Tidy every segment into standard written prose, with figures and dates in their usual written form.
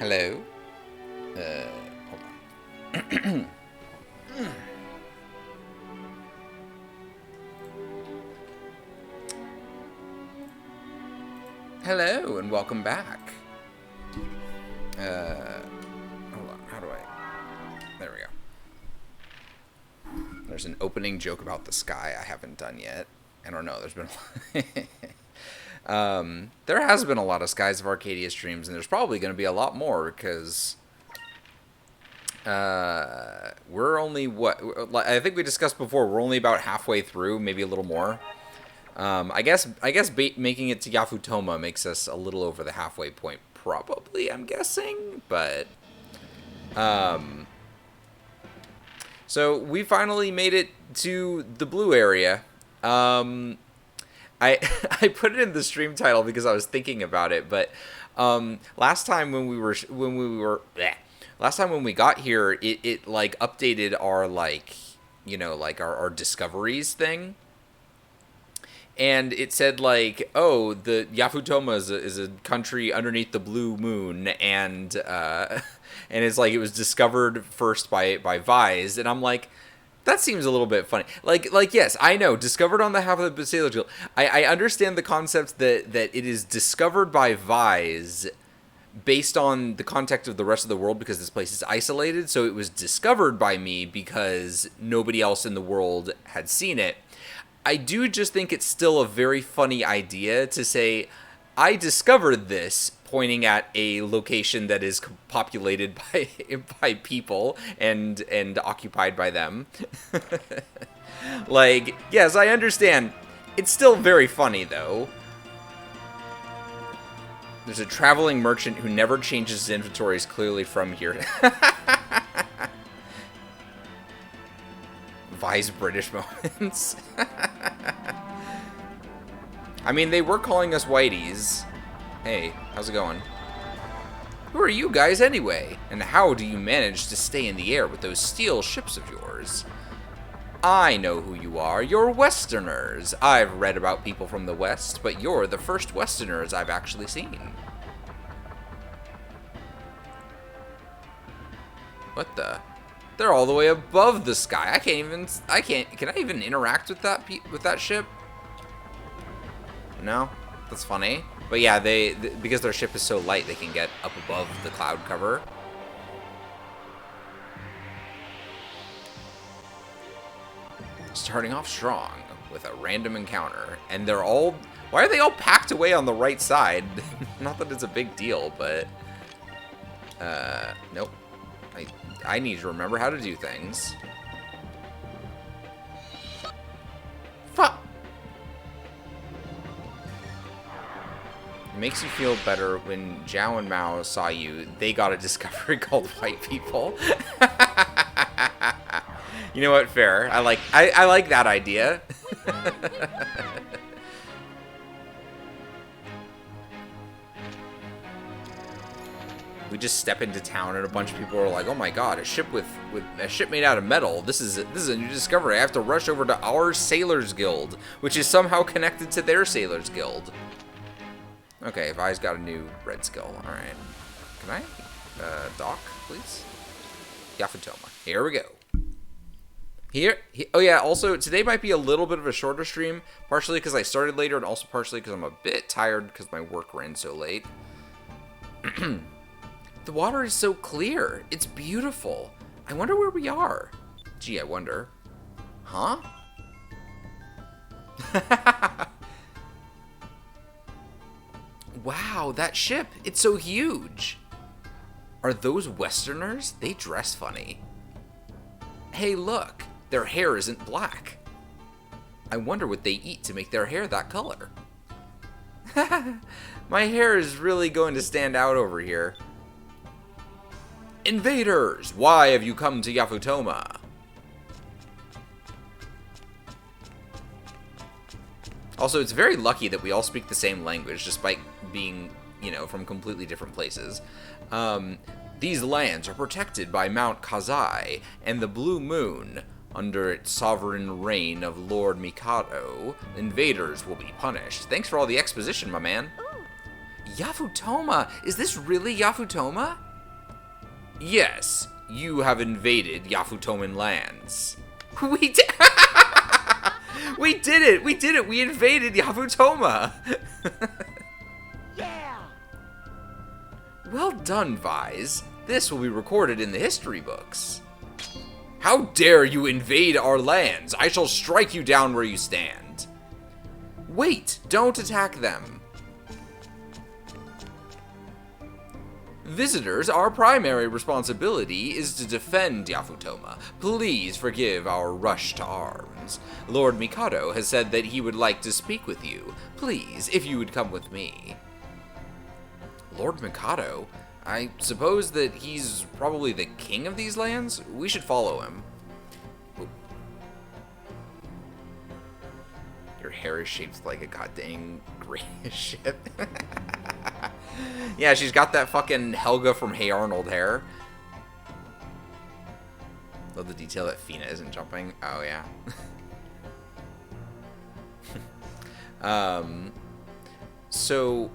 Hello? Hold on. Hello, and welcome back. Hold on, how do I... There we go. There's an opening joke about the sky I haven't done yet. I don't know, there's been there has been a lot of Skies of Arcadia streams, and there's probably going to be a lot more, because we're only, I think we discussed before, we're only about halfway through, maybe a little more. I guess making it to Yafutoma makes us a little over the halfway point, probably, I'm guessing, but, so we finally made it to the blue area. I put it in the stream title because I was thinking about it, but last time when we got here, it like updated our like, you know, like our discoveries thing, and it said like, oh, the Yafutoma is a country underneath the blue moon, and it's like it was discovered first by Vise, and I'm like, that seems a little bit funny. Like yes, I know, discovered on behalf of the Sailors Guild. I understand the concept that it is discovered by Vise based on the context of the rest of the world because this place is isolated, so it was discovered by me because nobody else in the world had seen it. I do just think it's still a very funny idea to say, I discovered this, pointing at a location that is populated by people and occupied by them. Like, yes, I understand. It's still very funny, though. There's a traveling merchant who never changes his inventories clearly from here. Vice British moments. I mean, they were calling us whiteys. Hey, how's it going? Who are you guys anyway? And how do you manage to stay in the air with those steel ships of yours? I know who you are. You're Westerners. I've read about people from the West, but you're the first Westerners I've actually seen. What the? They're all the way above the sky. Can I even interact with that ship? No? That's funny. But yeah, because their ship is so light, they can get up above the cloud cover. Starting off strong with a random encounter, and they're all... Why are they all packed away on the right side? Not that it's a big deal, but... Nope. I need to remember how to do things. Fuck! It makes you feel better when Zhao and Mao saw you. They got a discovery called White People. You know what? Fair. I like that idea. We just step into town and a bunch of people are like, "Oh my god, a ship with a ship made out of metal. This is a new discovery. I have to rush over to our Sailors Guild, which is somehow connected to their Sailors Guild." Okay, Vi's got a new red skill. All right. Can I dock, please? Yafutoma. Here we go. Oh yeah, also, today might be a little bit of a shorter stream, partially because I started later and also partially because I'm a bit tired because my work ran so late. The water is so clear. It's beautiful. I wonder where we are. Gee, I wonder. Huh? Wow, that ship. It's so huge. Are those Westerners? They dress funny. Hey, look. Their hair isn't black. I wonder what they eat to make their hair that color. My hair is really going to stand out over here. Invaders! Why have you come to Yafutoma? Also, it's very lucky that we all speak the same language, despite being, you know, from completely different places. These lands are protected by Mount Kazai and the Blue Moon. Under its sovereign reign of Lord Mikado, invaders will be punished. Thanks for all the exposition, my man. Yafutoma! Is this really Yafutoma? Yes, you have invaded Yafutoman lands. We did. We did it. We did it. We invaded Yafutoma. Yeah! Well done, Vise. This will be recorded in the history books. How dare you invade our lands? I shall strike you down where you stand. Wait, don't attack them. Visitors, our primary responsibility is to defend Yafutoma. Please forgive our rush to arms. Lord Mikado has said that he would like to speak with you. Please, if you would come with me. Lord Mikado? I suppose that he's probably the king of these lands? We should follow him. Ooh. Your hair is shaped like a goddamn great ship. Yeah, she's got that fucking Helga from Hey Arnold hair. Love the detail that Fina isn't jumping. Oh, yeah. So...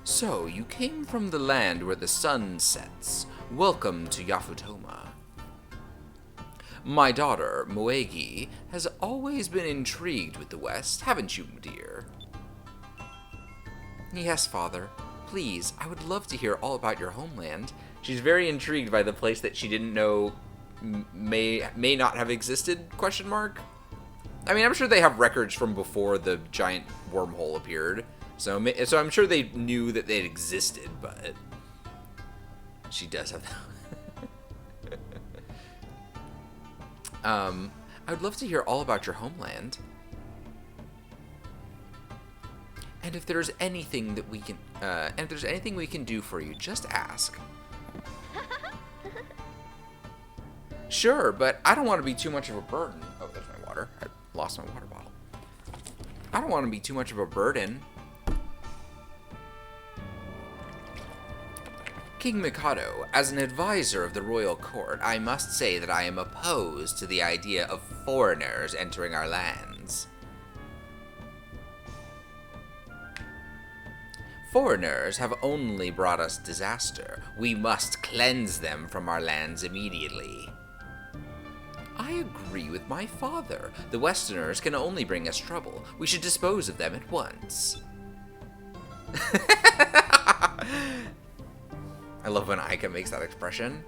So, you came from the land where the sun sets. Welcome to Yafutoma. My daughter, Moegi, has always been intrigued with the West, haven't you, dear? Yes, Father. Please, I would love to hear all about your homeland. She's very intrigued by the place that she didn't know may not have existed, question mark? I mean, I'm sure they have records from before the giant wormhole appeared. So I'm sure they knew that they existed, but she does have that. I would love to hear all about your homeland. And if there's anything that we can, do for you, just ask. Sure, but I don't want to be too much of a burden. Oh, there's my water. I lost my water bottle. I don't want to be too much of a burden. King Mikado, as an advisor of the royal court, I must say that I am opposed to the idea of foreigners entering our lands. Foreigners have only brought us disaster. We must cleanse them from our lands immediately. I agree with my father. The Westerners can only bring us trouble. We should dispose of them at once. I love when Aika makes that expression.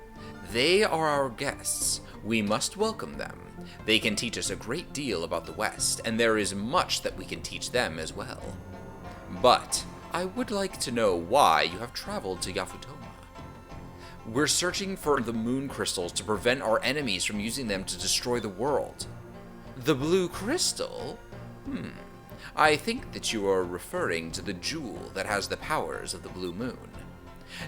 They are our guests. We must welcome them. They can teach us a great deal about the West, and there is much that we can teach them as well. But I would like to know why you have traveled to Yafutoma. We're searching for the moon crystals to prevent our enemies from using them to destroy the world. The blue crystal? I think that you are referring to the jewel that has the powers of the blue moon.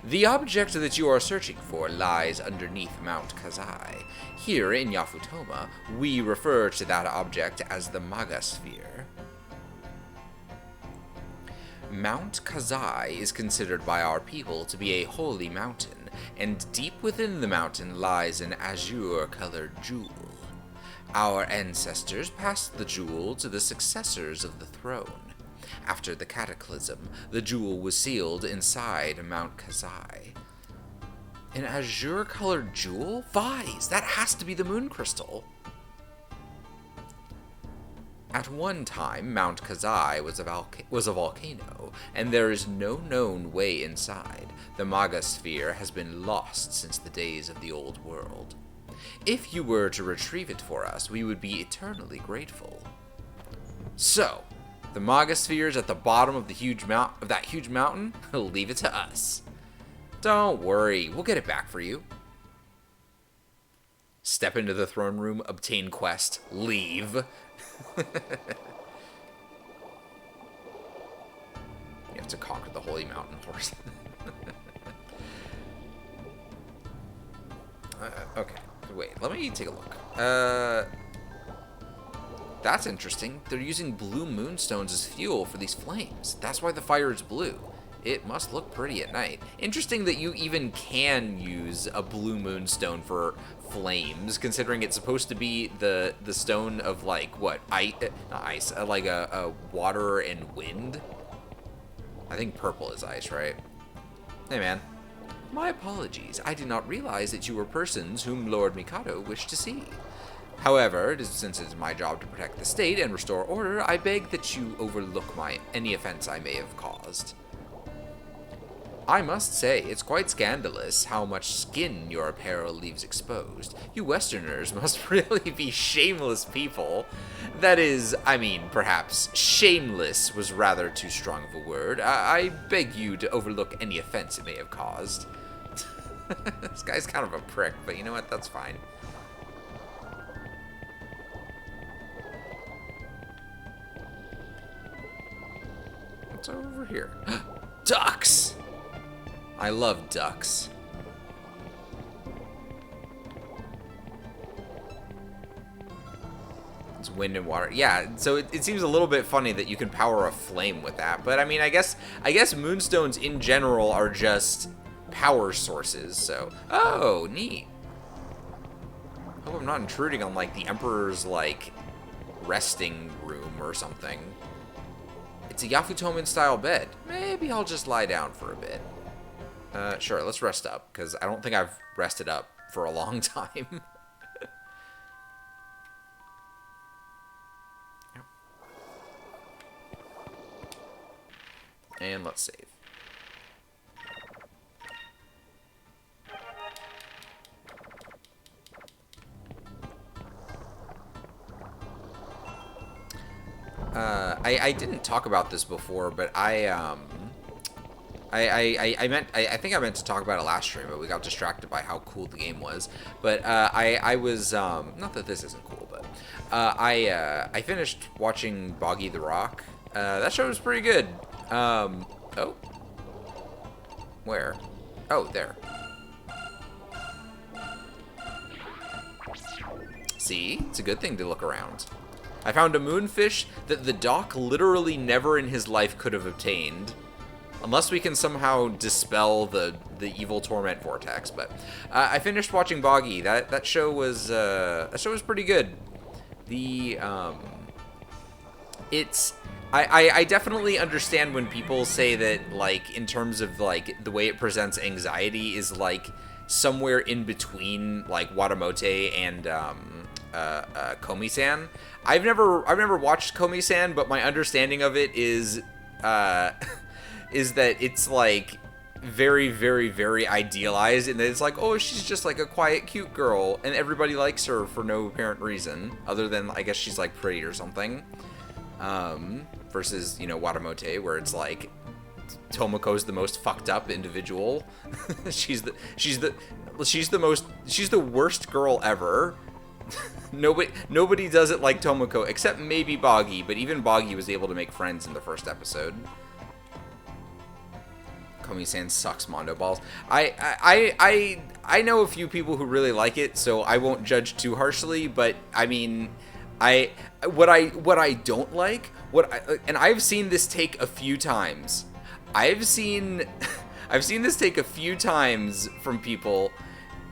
The object that you are searching for lies underneath Mount Kazai. Here in Yafutoma, we refer to that object as the Maga Sphere. Mount Kazai is considered by our people to be a holy mountain, and deep within the mountain lies an azure-colored jewel. Our ancestors passed the jewel to the successors of the throne. After the cataclysm, the jewel was sealed inside Mount Kazai. An azure-colored jewel? Vise, that has to be the moon crystal. At one time, Mount Kazai was a volcano, and there is no known way inside. The Maga Sphere has been lost since the days of the old world. If you were to retrieve it for us, we would be eternally grateful. So, the Maga Sphere is at the bottom of that huge mountain. Leave it to us. Don't worry, we'll get it back for you. Step into the throne room, obtain quest, leave. You have to conquer the holy mountain horse. Okay, wait, let me take a look. That's interesting. They're using blue moonstones as fuel for these flames. That's why the fire is blue. It must look pretty at night. Interesting that you even can use a blue moonstone for flames, considering it's supposed to be the stone of, like, what? Not ice, like a water and wind? I think purple is ice, right? Hey, man. My apologies. I did not realize that you were persons whom Lord Mikado wished to see. However, since it is my job to protect the state and restore order, I beg that you overlook any offense I may have caused. I must say, it's quite scandalous how much skin your apparel leaves exposed. You Westerners must really be shameless people. That is, I mean, perhaps shameless was rather too strong of a word. I beg you to overlook any offense it may have caused. This guy's kind of a prick, but you know what? That's fine. What's over here? Ducks! I love ducks. It's wind and water. Yeah, so it seems a little bit funny that you can power a flame with that. But I mean, I guess moonstones in general are just power sources. So, oh, neat. Hope I'm not intruding on like the Emperor's like resting room or something. It's a Yafutoman style bed. Maybe I'll just lie down for a bit. Sure, let's rest up, because I don't think I've rested up for a long time. And let's save. I didn't talk about this before, but I think I meant to talk about it last stream, but we got distracted by how cool the game was. But I was not that this isn't cool, but I finished watching Boggy the Rock. That show was pretty good. Oh, where? Oh, there. See, it's a good thing to look around. I found a moonfish that the Doc literally never in his life could have obtained. Unless we can somehow dispel the evil torment vortex, but I finished watching Boggy. That show was pretty good. I definitely understand when people say that, like, in terms of like the way it presents anxiety is like somewhere in between like Watamote and Komi-san. I've never watched Komi-san, but my understanding of it is is that it's like very, very, very idealized, and that it's like, oh, she's just like a quiet, cute girl, and everybody likes her for no apparent reason, other than, I guess, she's like pretty or something. Versus, you know, Watamote, where it's like Tomoko's the most fucked up individual. she's the worst girl ever. Nobody does it like Tomoko, except maybe Boggy, but even Boggy was able to make friends in the first episode. Komi-san sucks Mondo balls. I know a few people who really like it, so I won't judge too harshly, but I mean, what I don't like, and I've seen this take a few times. I've seen this take a few times from people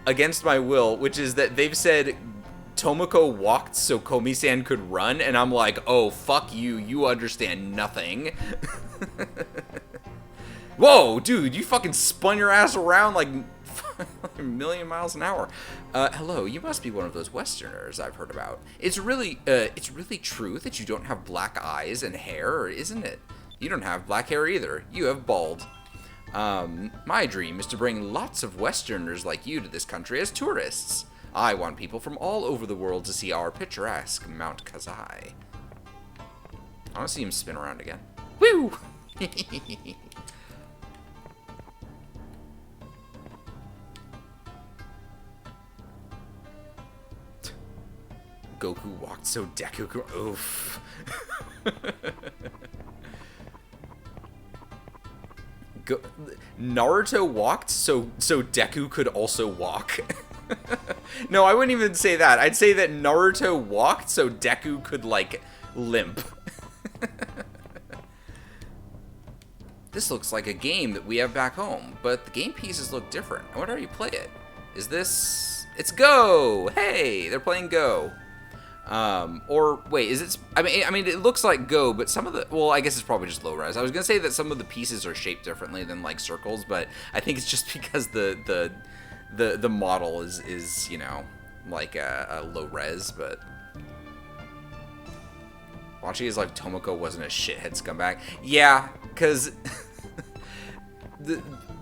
against my will, which is that they've said Tomoko walked so Komi-san could run, and I'm like, oh, fuck you, you understand nothing. Whoa, dude, you fucking spun your ass around like a million miles an hour. Hello, you must be one of those Westerners I've heard about. It's really true that you don't have black eyes and hair, isn't it? You don't have black hair either. You have bald. My dream is to bring lots of Westerners like you to this country as tourists. I want people from all over the world to see our picturesque Mount Kazai. I want to see him spin around again. Woo! Goku walked so Deku could... Oof. Naruto walked so Deku could also walk. No, I wouldn't even say that. I'd say that Naruto walked so Deku could, like, limp. This looks like a game that we have back home, but the game pieces look different. I wonder how you play it. Is this... It's Go! Hey, they're playing Go. Or wait, is it? I mean, it looks like Go, but some of the, well, I guess it's probably just low res. I was gonna say that some of the pieces are shaped differently than like circles, but I think it's just because the model is like a low res. But watching is like Tomoko wasn't a shithead scumbag. Yeah, because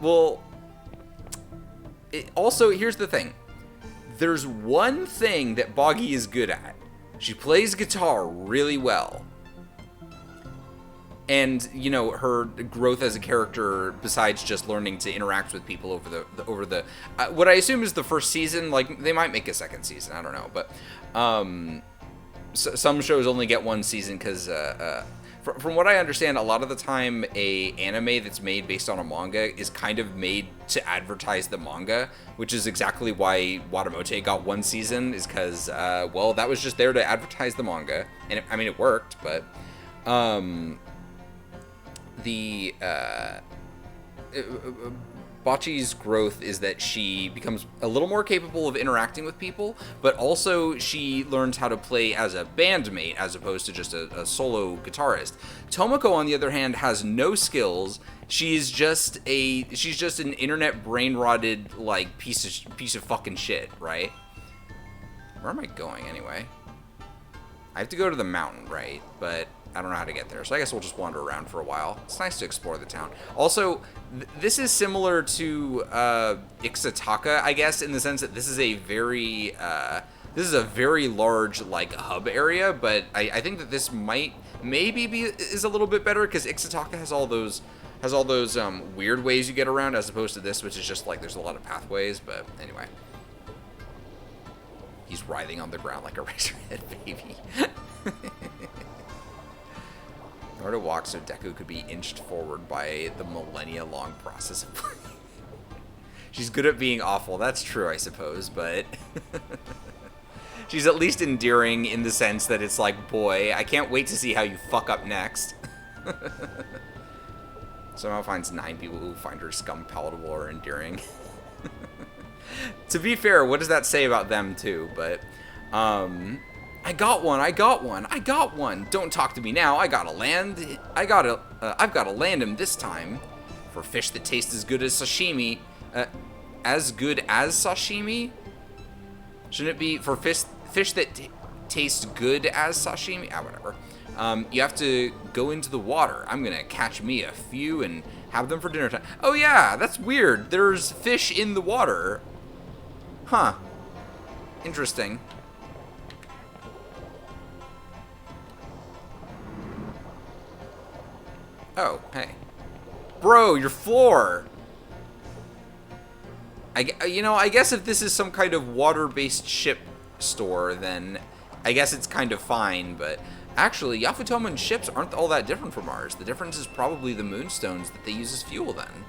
well, also here's the thing. There's one thing that Boggy is good at. She plays guitar really well. And, her growth as a character, besides just learning to interact with people over the what I assume is the first season, like, they might make a second season, I don't know, but, some shows only get one season because, from what I understand, a lot of the time a anime that's made based on a manga is kind of made to advertise the manga, which is exactly why Watamote got one season, is because, well, that was just there to advertise the manga, and it worked, but, Bocce's growth is that she becomes a little more capable of interacting with people, but also she learns how to play as a bandmate as opposed to just a solo guitarist. Tomoko, on the other hand, has no skills. She's just an internet brain rotted like piece of fucking shit, right? Where am I going anyway? I have to go to the mountain, right? But I don't know how to get there, so I guess we'll just wander around for a while. It's nice to explore the town. Also, this is similar to Ixataka, I guess, in the sense that this is a very large like hub area. But I think that this maybe is a little bit better because Ixataka has all those weird ways you get around, as opposed to this, which is just like there's a lot of pathways. But anyway, he's writhing on the ground like a razorhead baby. Naruto walks so Deku could be inched forward by the millennia-long process of playing. She's good at being awful. That's true, I suppose, but she's at least endearing in the sense that it's like, boy, I can't wait to see how you fuck up next. Somehow finds 9 people who find her scum palatable or endearing. To be fair, what does that say about them, too? But, I got one. Don't talk to me now. I've gotta land him this time. For fish that taste as good as sashimi. As good as sashimi? Shouldn't it be for fish that taste good as sashimi? Whatever. You have to go into the water. I'm gonna catch me a few and have them for dinner time. Oh yeah, that's weird. There's fish in the water. Huh. Interesting. Oh, hey. Bro, your floor! I guess if this is some kind of water-based ship store, then I guess it's kind of fine, but actually, Yafutoman ships aren't all that different from ours. The difference is probably the moonstones that they use as fuel, then.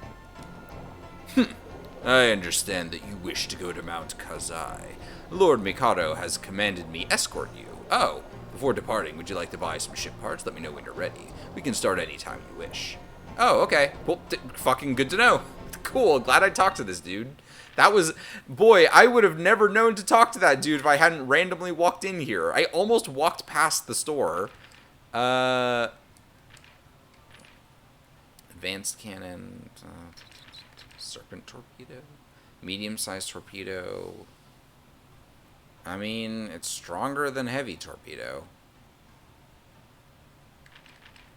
I understand that you wish to go to Mount Kazai. Lord Mikado has commanded me escort you. Oh, before departing, would you like to buy some ship parts? Let me know when you're ready. We can start anytime you wish. Oh, okay. Well, fucking good to know. Cool, glad I talked to this dude. That was... Boy, I would have never known to talk to that dude if I hadn't randomly walked in here. I almost walked past the store. Advanced cannon. Serpent torpedo. Medium-sized torpedo. I mean, it's stronger than heavy torpedo.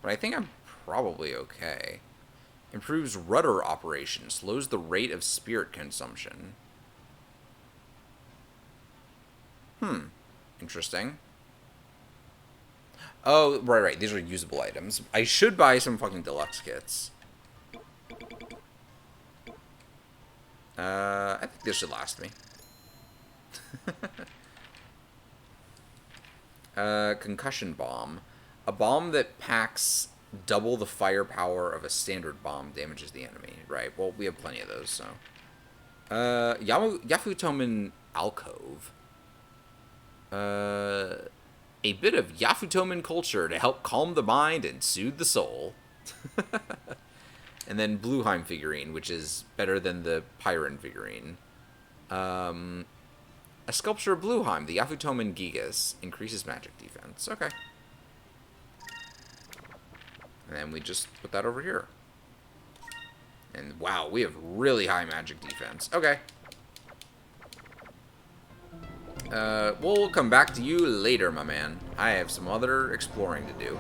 But I think I'm probably okay. Improves rudder operation. Slows the rate of spirit consumption. Interesting. Oh, right. These are usable items. I should buy some fucking deluxe kits. I think this should last me. Concussion bomb. A bomb that packs double the firepower of a standard bomb damages the enemy. Right, well, we have plenty of those, so. Yafutoman alcove. A bit of Yafutoman culture to help calm the mind and soothe the soul. And then Blueheim figurine, which is better than the Pyron figurine. A sculpture of Blueheim, the Yafutomen Gigas, increases magic defense. Okay. And then we just put that over here. And wow, we have really high magic defense. Okay. We'll come back to you later, my man. I have some other exploring to do.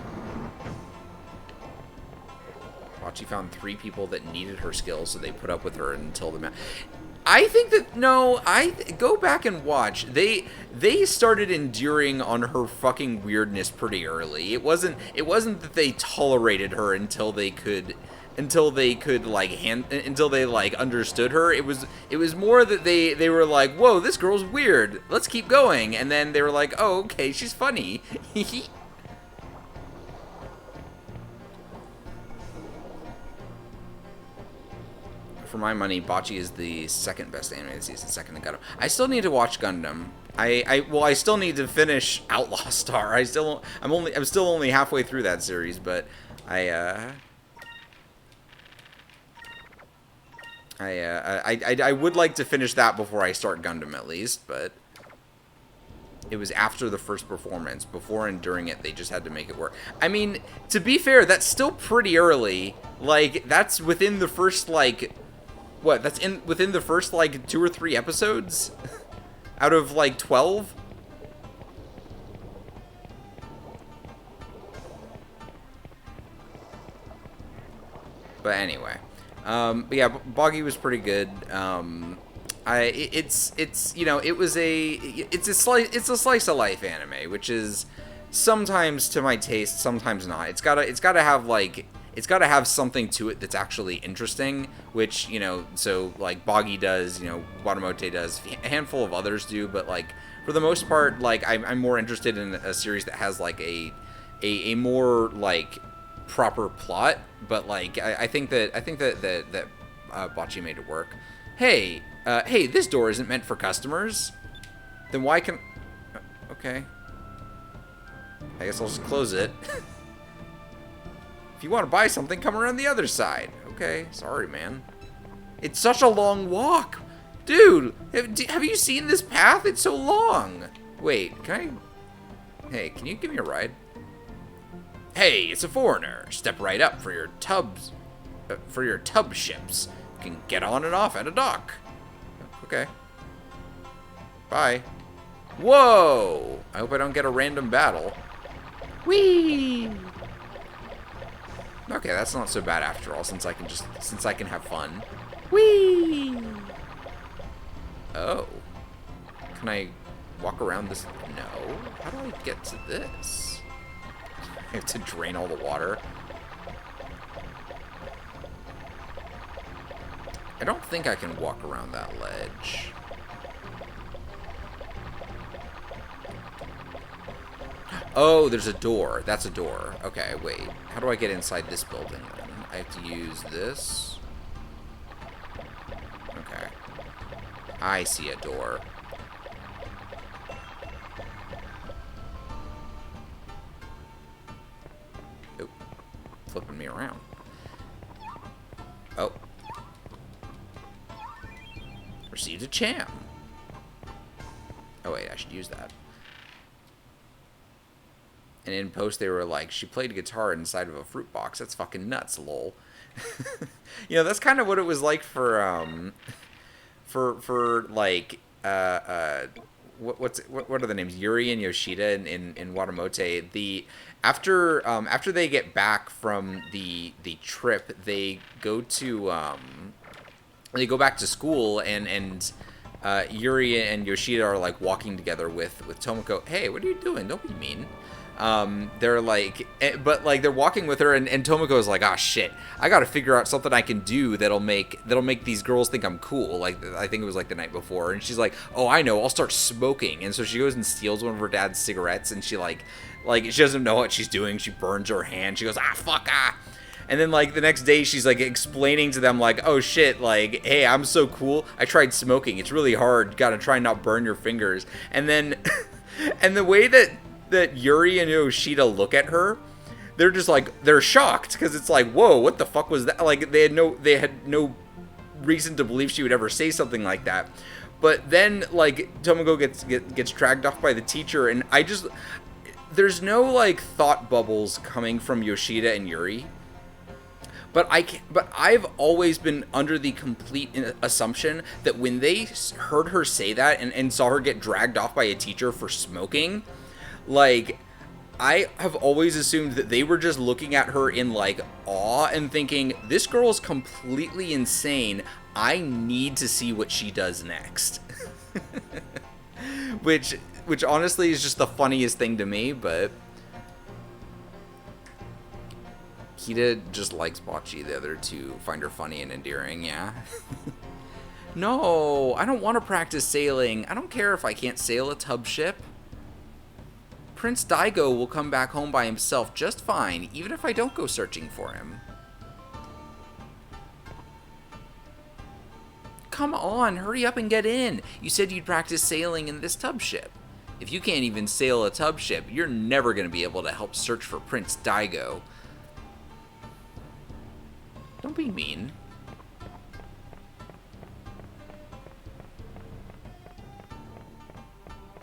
Watch, she found 3 people that needed her skills, so they put up with her until the I think that, no, go back and watch. They started enduring on her fucking weirdness pretty early. It wasn't that they tolerated her until they like understood her. It was more that they were like, whoa, this girl's weird. Let's keep going. And then they were like, oh, okay, she's funny. For my money, Bocce is the second best anime this season, second to Gundam. I still need to watch Gundam. I still need to finish Outlaw Star. I'm still only halfway through that series, but I would like to finish that before I start Gundam at least, but it was after the first performance. Before and during it, they just had to make it work. I mean, to be fair, that's still pretty early. Like, that's within the first, like, what? That's within the first, like, 2 or 3 episodes? Out of, like, 12? But anyway. But yeah, Boggy was pretty good. It's you know, it's a slice of life anime, which is sometimes to my taste, sometimes not. It's gotta have something to it that's actually interesting, which, you know, so like Boggy does, you know, Watamote does, a handful of others do, but like for the most part, like I'm more interested in a series that has like a more like proper plot, but like I think that Bocce made it work. Hey, this door isn't meant for customers. Then why can? Okay. I guess I'll just close it. If you want to buy something, come around the other side. Okay, sorry, man. It's such a long walk, dude. Have you seen this path? It's so long. Wait, can I? Hey, can you give me a ride? Hey, it's a foreigner. Step right up for your tub ships. You can get on and off at a dock. Okay. Bye. Whoa! I hope I don't get a random battle. Whee! Okay, that's not so bad after all, since I can have fun. Whee! Oh. Can I walk around this? No. How do I get to this? I have to drain all the water. I don't think I can walk around that ledge. Oh, there's a door. That's a door. Okay, wait. How do I get inside this building then? I have to use this. Okay. I see a door. Oh. Flipping me around. Oh. Received a cham. Oh wait, I should use that. And in post they were like, she played guitar inside of a fruit box. That's fucking nuts, lol. You know, that's kind of what it was like for like what are the names? Yuri and Yoshida in Watamote. After they get back from the trip, they go back to school, and Yuri and Yoshida are like walking together with Tomoko. Hey, what are you doing? Don't be mean. They're like, but like they're walking with her, and Tomoko is like, ah, shit, I gotta figure out something I can do that'll make these girls think I'm cool. Like, I think it was like the night before, and she's like, oh, I know, I'll start smoking. And so she goes and steals one of her dad's cigarettes, and she like she doesn't know what she's doing. She burns her hand. She goes, ah, fuck, ah. And then, like, the next day, she's, like, explaining to them, like, oh, shit, like, hey, I'm so cool. I tried smoking. It's really hard. Gotta try not burn your fingers. And then, and the way that Yuri and Yoshida look at her, they're just, like, they're shocked. Because it's like, whoa, what the fuck was that? Like, they had no reason to believe she would ever say something like that. But then, like, Tomoko gets dragged off by the teacher, and there's no, like, thought bubbles coming from Yoshida and Yuri. But I've always been under the complete assumption that when they heard her say that and saw her get dragged off by a teacher for smoking, like, I have always assumed that they were just looking at her in, like, awe and thinking, this girl's completely insane. I need to see what she does next. Which honestly is just the funniest thing to me, but Kita just likes Bocce. The other two find her funny and endearing, yeah. No, I don't want to practice sailing. I don't care if I can't sail a tub ship. Prince Daigo will come back home by himself just fine, even if I don't go searching for him. Come on, hurry up and get in. You said you'd practice sailing in this tub ship. If you can't even sail a tub ship, you're never going to be able to help search for Prince Daigo. Don't be mean.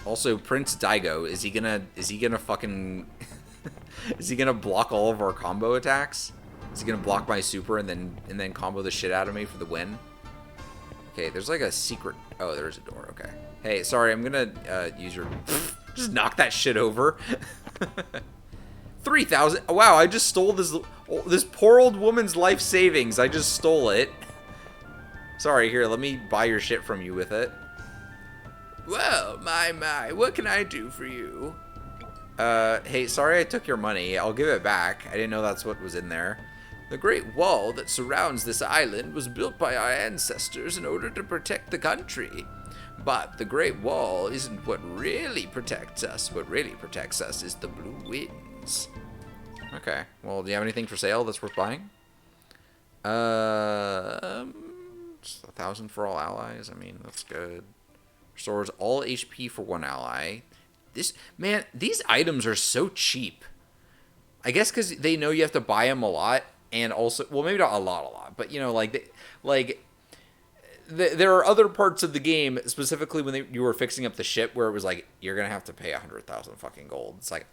Also, Prince Daigo, is he gonna fucking is he gonna block all of our combo attacks? Is he gonna block my super and then combo the shit out of me for the win? Okay, there's like a secret. Oh, there's a door. Okay. Hey, sorry, I'm gonna use your just knock that shit over. 3,000. Wow, I just stole this poor old woman's life savings. I just stole it. Sorry, here, let me buy your shit from you with it. Well, my, what can I do for you? Hey, sorry I took your money. I'll give it back. I didn't know that's what was in there. The great wall that surrounds this island was built by our ancestors in order to protect the country. But the Great Wall isn't what really protects us. What really protects us is the blue winds. Okay. Well, do you have anything for sale that's worth buying? Just 1,000 for all allies. I mean, that's good. Restores all HP for one ally. Man, these items are so cheap. I guess because they know you have to buy them a lot, and also, well, maybe not a lot, but you know, there are other parts of the game, specifically when you were fixing up the ship, where it was like, you're gonna have to pay 100,000 fucking gold. It's like,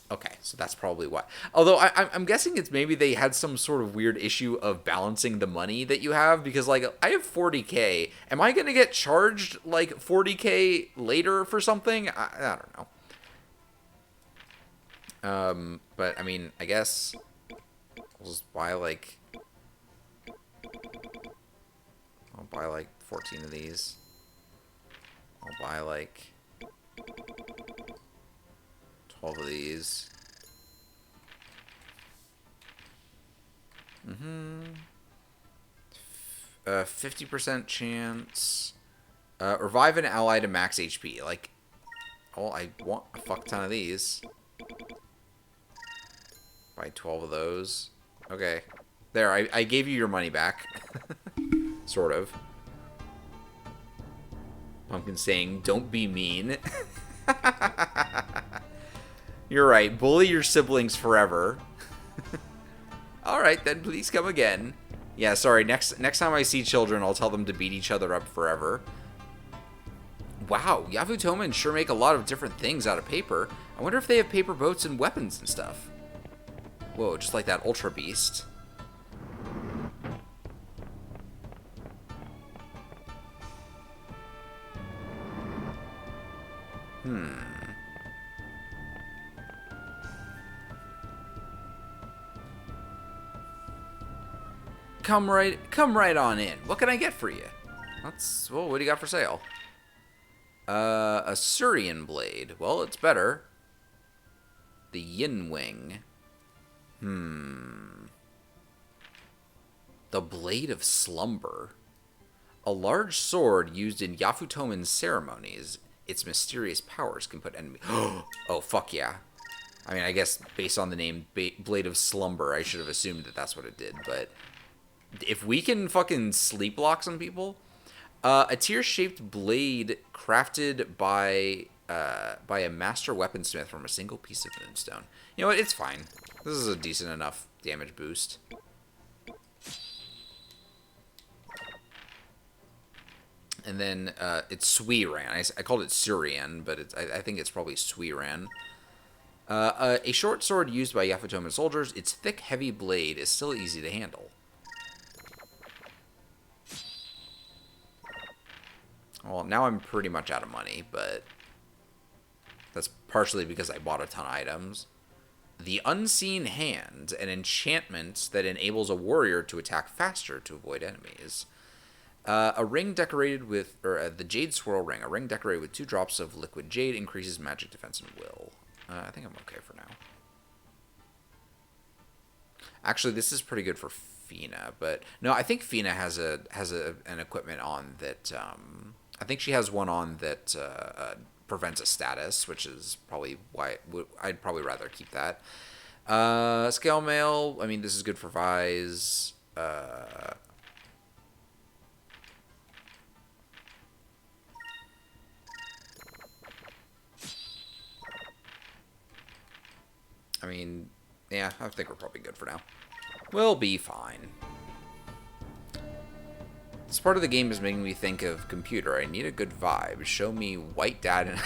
okay, so that's probably why. Although I'm guessing it's maybe they had some sort of weird issue of balancing the money that you have, because like I have 40k. Am I gonna get charged like 40k later for something? I don't know. But I mean, I guess I'll just buy like 14 of these. I'll buy like 12 of these. 50% chance. Revive an ally to max HP. Like, oh, I want a fuck ton of these. Buy 12 of those. Okay. There, I gave you your money back. Sort of. Pumpkin saying, don't be mean. You're right. Bully your siblings forever. Alright, then please come again. Yeah, sorry. Next time I see children, I'll tell them to beat each other up forever. Wow, Yafutomen sure make a lot of different things out of paper. I wonder if they have paper boats and weapons and stuff. Whoa, just like that Ultra Beast. Come right on in. What can I get for you? Well, what do you got for sale? A Surian blade. Well, it's better. The Yin Wing. The Blade of Slumber. A large sword used in Yafutomen's ceremonies. Its mysterious powers can put enemy. Oh, fuck yeah. I mean, I guess based on the name Blade of Slumber, I should have assumed that that's what it did, but if we can fucking sleep lock some people, a tear-shaped blade crafted by a master weaponsmith from a single piece of moonstone. You know what? It's fine. This is a decent enough damage boost. And then it's Suiran. I called it Surian, but I think it's probably Suiran. A short sword used by Yafutoma soldiers. Its thick, heavy blade is still easy to handle. Well, now I'm pretty much out of money, but that's partially because I bought a ton of items. The Unseen Hand, an enchantment that enables a warrior to attack faster to avoid enemies. A ring decorated with, the Jade Swirl Ring. A ring decorated with 2 drops of liquid jade increases magic defense and will. I think I'm okay for now. Actually, this is pretty good for Fina, but no, I think Fina has an equipment on that. I think she has one on that prevents a status, which is probably why I'd probably rather keep that. Scale mail. I mean, this is good for Vise. I mean, yeah, I think we're probably good for now. We'll be fine. This part of the game is making me think of computer. I need a good vibe. Show me white dad and...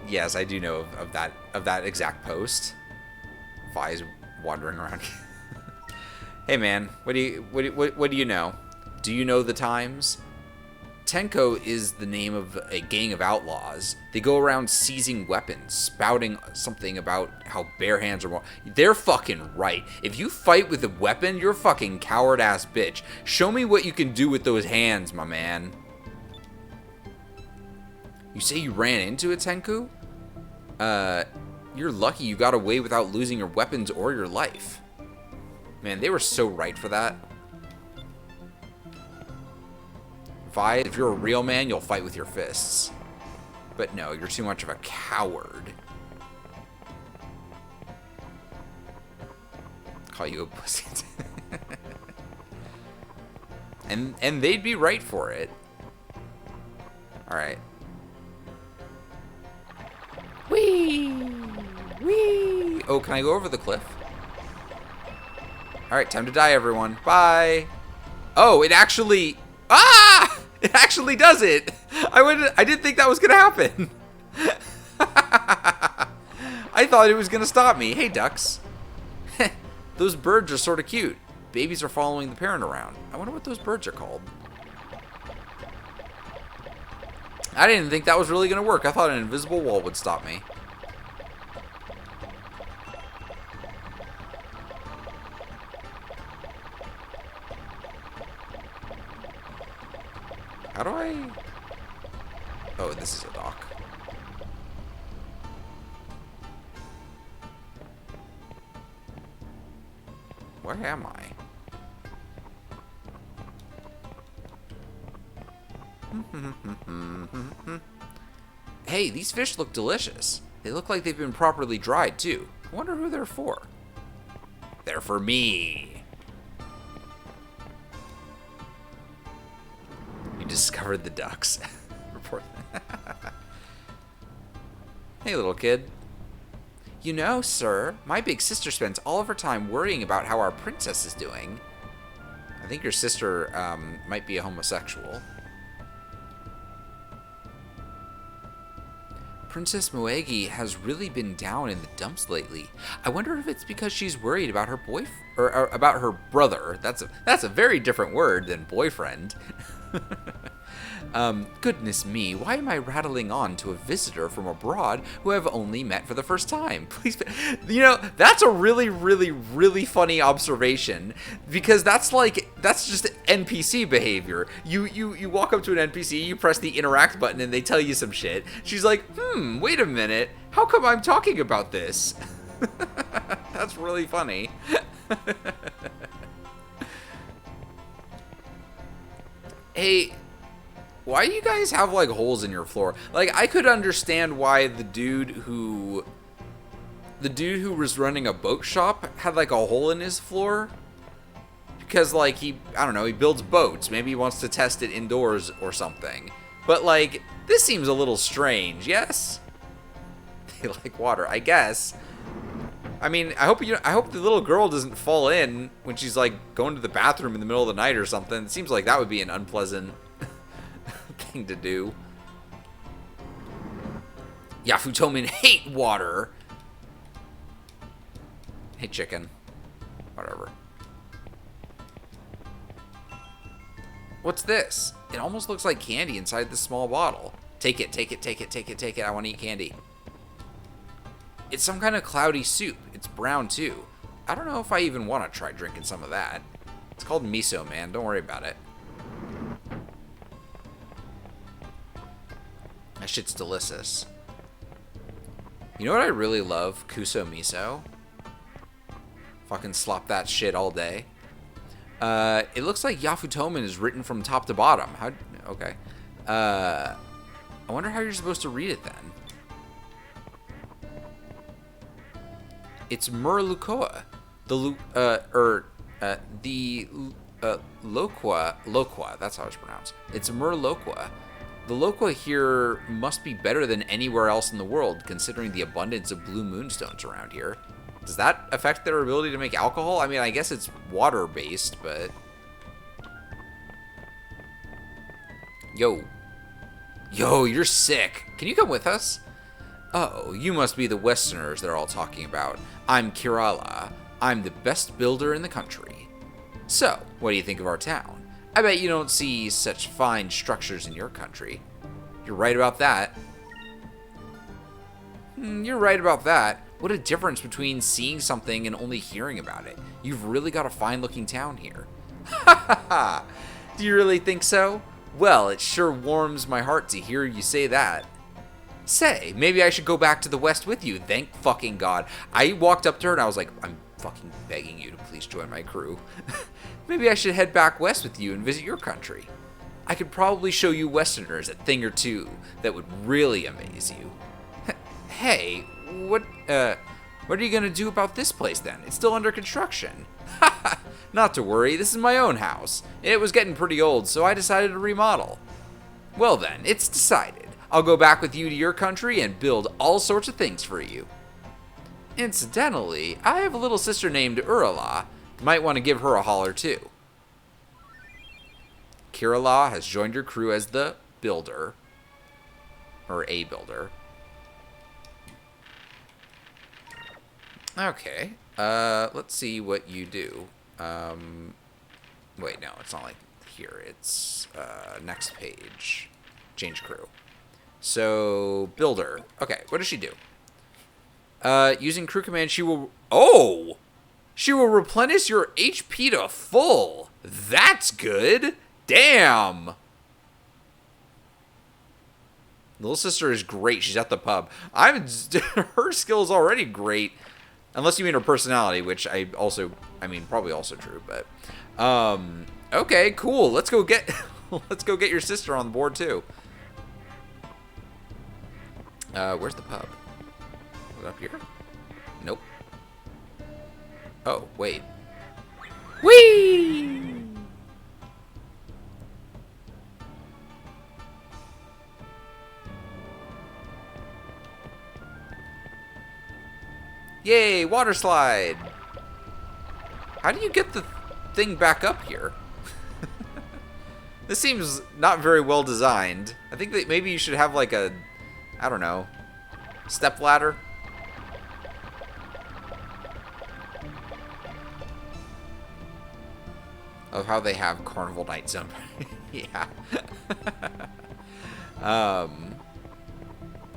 Yes, I do know of that exact post. Vi's wandering around. Hey man, what do you know? Do you know the times? Tenko is the name of a gang of outlaws. They go around seizing weapons, spouting something about how bare hands are more. They're fucking right. If you fight with a weapon, you're a fucking coward-ass bitch. Show me what you can do with those hands, my man. You say you ran into a Tenku? You're lucky you got away without losing your weapons or your life. Man, they were so right for that. Vi, if you're a real man, you'll fight with your fists. But no, you're too much of a coward. Call you a pussy. and they'd be right for it. Alright. Whee! Whee! Oh, can I go over the cliff? Alright, time to die, everyone. Bye! Oh, it actually... Ah! It actually does it. I didn't think that was gonna happen. I thought it was gonna stop me. Hey, ducks. Those birds are sort of cute. Babies are following the parent around. I wonder what those birds are called. I didn't think that was really gonna work. I thought an invisible wall would stop me. How do I... Oh, this is a dock. Where am I? Hey, these fish look delicious. They look like they've been properly dried, too. I wonder who they're for. They're for me. You discovered the ducks. Report. Hey, little kid. You know, sir, my big sister spends all of her time worrying about how our princess is doing. I think your sister might be a homosexual. Princess Moegi has really been down in the dumps lately. I wonder if it's because she's worried about her boyfriend or about her brother. That's a very different word than boyfriend. Goodness me, why am I rattling on to a visitor from abroad who I've only met for the first time? Please, you know, that's a really, really, really funny observation, because that's just NPC behavior. You walk up to an NPC, you press the interact button, and they tell you some shit. She's like, wait a minute, how come I'm talking about this? That's really funny. Hey, why do you guys have, like, holes in your floor? Like, I could understand why the dude who was running a boat shop had, like, a hole in his floor. Because, like, I don't know, he builds boats. Maybe he wants to test it indoors or something. But, like, this seems a little strange, yes? They like water, I guess. I mean, I hope the little girl doesn't fall in when she's like going to the bathroom in the middle of the night or something. It seems like that would be an unpleasant thing to do. Yafutomen hate water. Hey, chicken. Whatever. What's this? It almost looks like candy inside this small bottle. Take it, take it, take it, take it, take it. I want to eat candy. It's some kind of cloudy soup. It's brown, too. I don't know if I even want to try drinking some of that. It's called miso, man. Don't worry about it. That shit's delicious. You know what I really love? Kuso miso. Fucking slop that shit all day. It looks like Yafutomen is written from top to bottom. How? Okay. I wonder how you're supposed to read it then. It's Murlukoa. The Loqua. That's how it's pronounced. It's Murloqua. The Loqua here must be better than anywhere else in the world, considering the abundance of blue moonstones around here. Does that affect their ability to make alcohol? I mean, I guess it's water-based, but... Yo, you're sick. Can you come with us? Oh, you must be the Westerners they're all talking about. I'm Kirala. I'm the best builder in the country. So, what do you think of our town? I bet you don't see such fine structures in your country. You're right about that. You're right about that. What a difference between seeing something and only hearing about it. You've really got a fine-looking town here. Ha ha ha! Do you really think so? Well, it sure warms my heart to hear you say that. Say, maybe I should go back to the West with you. Thank fucking God. I walked up to her and I was like, I'm fucking begging you to please join my crew. Maybe I should head back west with you and visit your country. I could probably show you Westerners a thing or two that would really amaze you. Hey, what are you gonna do about this place then? It's still under construction. Not to worry, this is my own house. It was getting pretty old, so I decided to remodel. Well then, it's decided. I'll go back with you to your country and build all sorts of things for you. Incidentally, I have a little sister named Urala. Might want to give her a holler too. Kirala has joined your crew as the builder. Or a builder. Okay. Let's see what you do. Wait, no, it's not like here. It's next page. Change crew. So, builder. Okay, what does she do? Using crew command, she will... Oh! She will replenish your HP to full. That's good. Damn. Little sister is great. She's at the pub. Her skill is already great. Unless you mean her personality, which probably also true, but... okay, cool. Let's go get... let's go get your sister on board, too. Where's the pub? Is it up here? Nope. Oh, wait. Whee! Yay, water slide! How do you get the thing back up here? This seems not very well designed. I think that maybe you should have like a, I don't know, step ladder. Of how they have Carnival Night Zone. Yeah.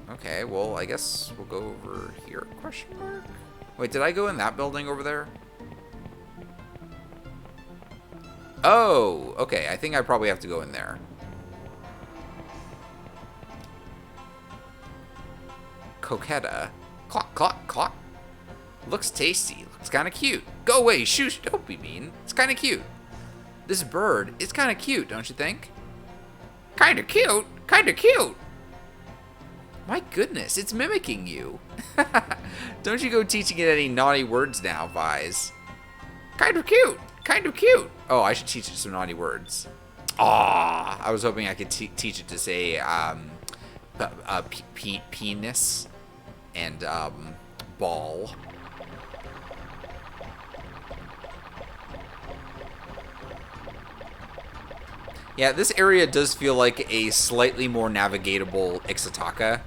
Okay, well, I guess we'll go over here, question mark? Wait, did I go in that building over there? Oh, okay, I think I probably have to go in there. Coquetta. Clock, clock, clock. Looks tasty. Looks kind of cute. Go away, shoosh. Don't be mean. It's kind of cute. This bird, it's kind of cute, don't you think? Kind of cute? Kind of cute. My goodness, it's mimicking you. Don't you go teaching it any naughty words now, Vise. Kind of cute. Kind of cute. Oh, I should teach it some naughty words. Aw, I was hoping I could teach it to say penis and ball. Yeah, this area does feel like a slightly more navigatable Ixataka.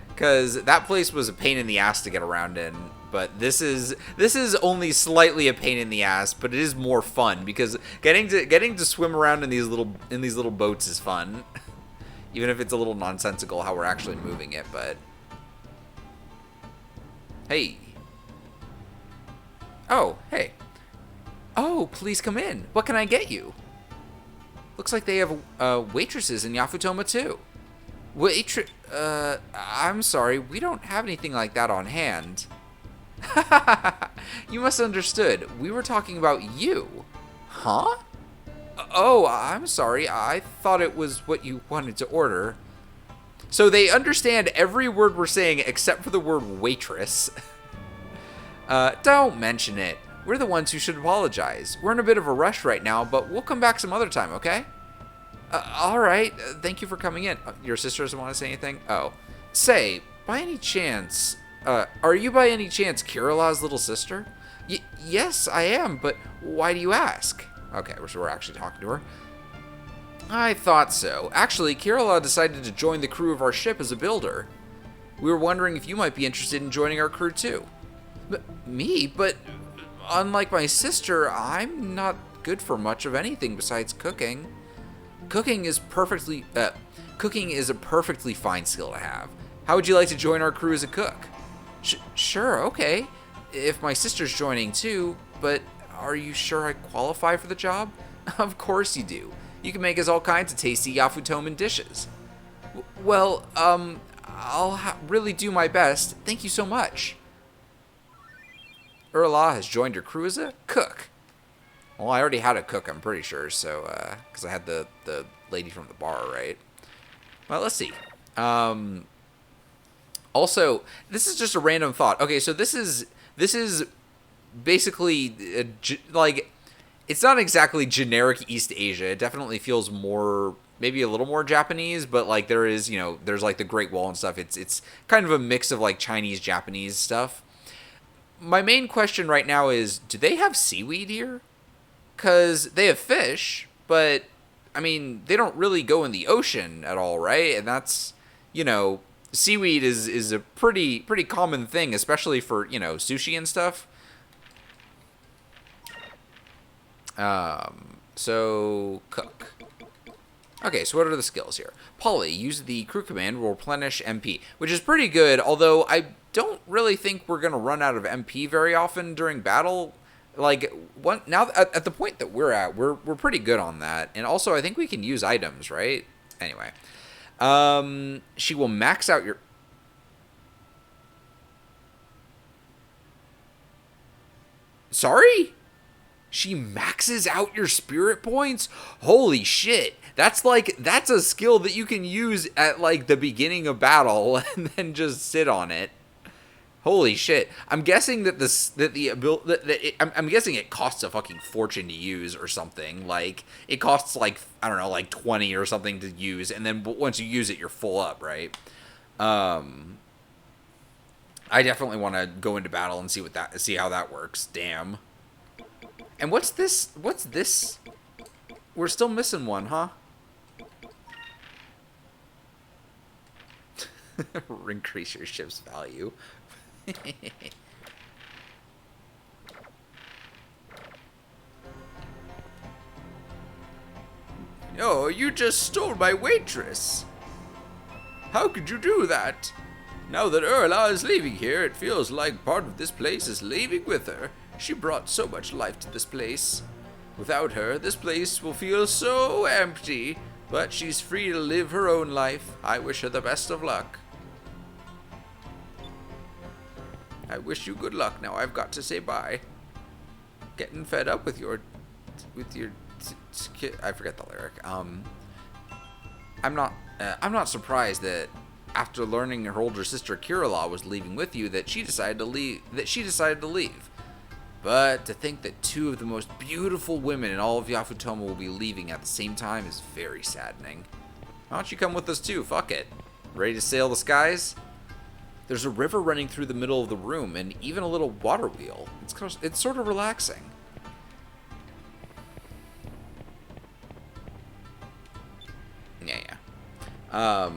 Because that place was a pain in the ass to get around in. But this is only slightly a pain in the ass, but it is more fun because getting to swim around in these little boats is fun. Even if it's a little nonsensical how we're actually moving it, but hey. Oh, hey. Oh, please come in. What can I get you? Looks like they have waitresses in Yafutoma too. I'm sorry, we don't have anything like that on hand. You must have understood. We were talking about you. Huh? Oh, I'm sorry. I thought it was what you wanted to order. So they understand every word we're saying except for the word waitress. Don't mention it. We're the ones who should apologize. We're in a bit of a rush right now, but we'll come back some other time, okay? All right. Thank you for coming in. Your sister doesn't want to say anything? Oh. Say, by any chance, are you by any chance Kirillah's little sister? Yes, I am, but why do you ask? Okay, so we're actually talking to her. I thought so. Actually, Kirillah decided to join the crew of our ship as a builder. We were wondering if you might be interested in joining our crew too. Me? But unlike my sister, I'm not good for much of anything besides cooking. Cooking is a perfectly fine skill to have. How would you like to join our crew as a cook? Sure, okay. If my sister's joining too, but are you sure I qualify for the job? Of course you do. You can make us all kinds of tasty Yafutoman dishes. Well, I'll really do my best. Thank you so much. Urla has joined your crew as a cook. Well, I already had a cook, I'm pretty sure, so, because I had the lady from the bar, right? Well, let's see. Also, this is just a random thought. Okay, so this is basically, like, it's not exactly generic East Asia. It definitely feels more, maybe a little more Japanese, but, like, there is, there's, like, the Great Wall and stuff. It's kind of a mix of, like, Chinese, Japanese stuff. My main question right now is, do they have seaweed here? Because they have fish, but, I mean, they don't really go in the ocean at all, right? And that's, seaweed is a pretty common thing, especially for, sushi and stuff. So, cook. Okay, so what are the skills here? Polly, use the crew command, will replenish MP, which is pretty good, although I don't really think we're going to run out of MP very often during battle. Like, now at the point that we're at, we're pretty good on that. And also, I think we can use items, right? Anyway. She will max out your... Sorry? She maxes out your spirit points? Holy shit. That's a skill that you can use at, like, the beginning of battle and then just sit on it. Holy shit. I'm guessing that I'm guessing it costs a fucking fortune to use or something. Like, it costs, like, I don't know, like 20 or something to use, and then once you use it, you're full up, right? I definitely want to go into battle and see how that works. Damn. And what's this? We're still missing one, huh? Increase your ship's value. Oh, you just stole my waitress. How could you do that? Now that Urla is leaving here, it feels like part of this place is leaving with her. She brought so much life to this place. Without her, this place will feel so empty, but she's free to live her own life. I wish her the best of luck. I wish you good luck. Now I've got to say bye. Getting fed up with your I forget the lyric. I'm not surprised that after learning her older sister Kirillah was leaving with you that she decided to leave. But to think that two of the most beautiful women in all of Yafutoma will be leaving at the same time is very saddening. Why don't you come with us too? Fuck it. Ready to sail the skies? There's a river running through the middle of the room, and even a little water wheel. It's sort of relaxing. Yeah, yeah.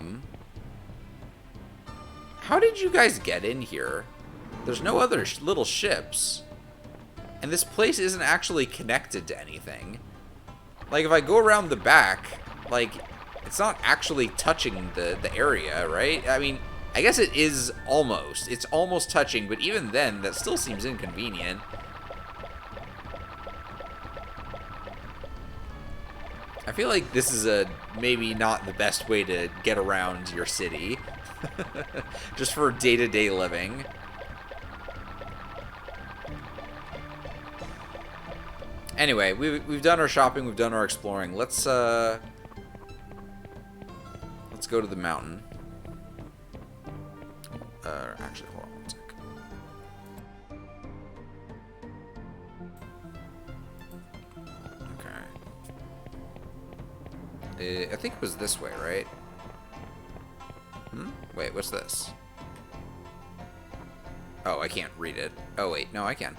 How did you guys get in here? There's no other little ships. And this place isn't actually connected to anything. Like, if I go around the back, like, it's not actually touching the area, right? I mean, I guess it is almost. It's almost touching, but even then, that still seems inconvenient. I feel like this is maybe not the best way to get around your city. Just for day-to-day living. Anyway, we've done our shopping, we've done our exploring. Let's go to the mountain. Actually, hold on one sec. Okay. I think it was this way, right? Wait, what's this? Oh, I can't read it. Oh, wait, no, I can.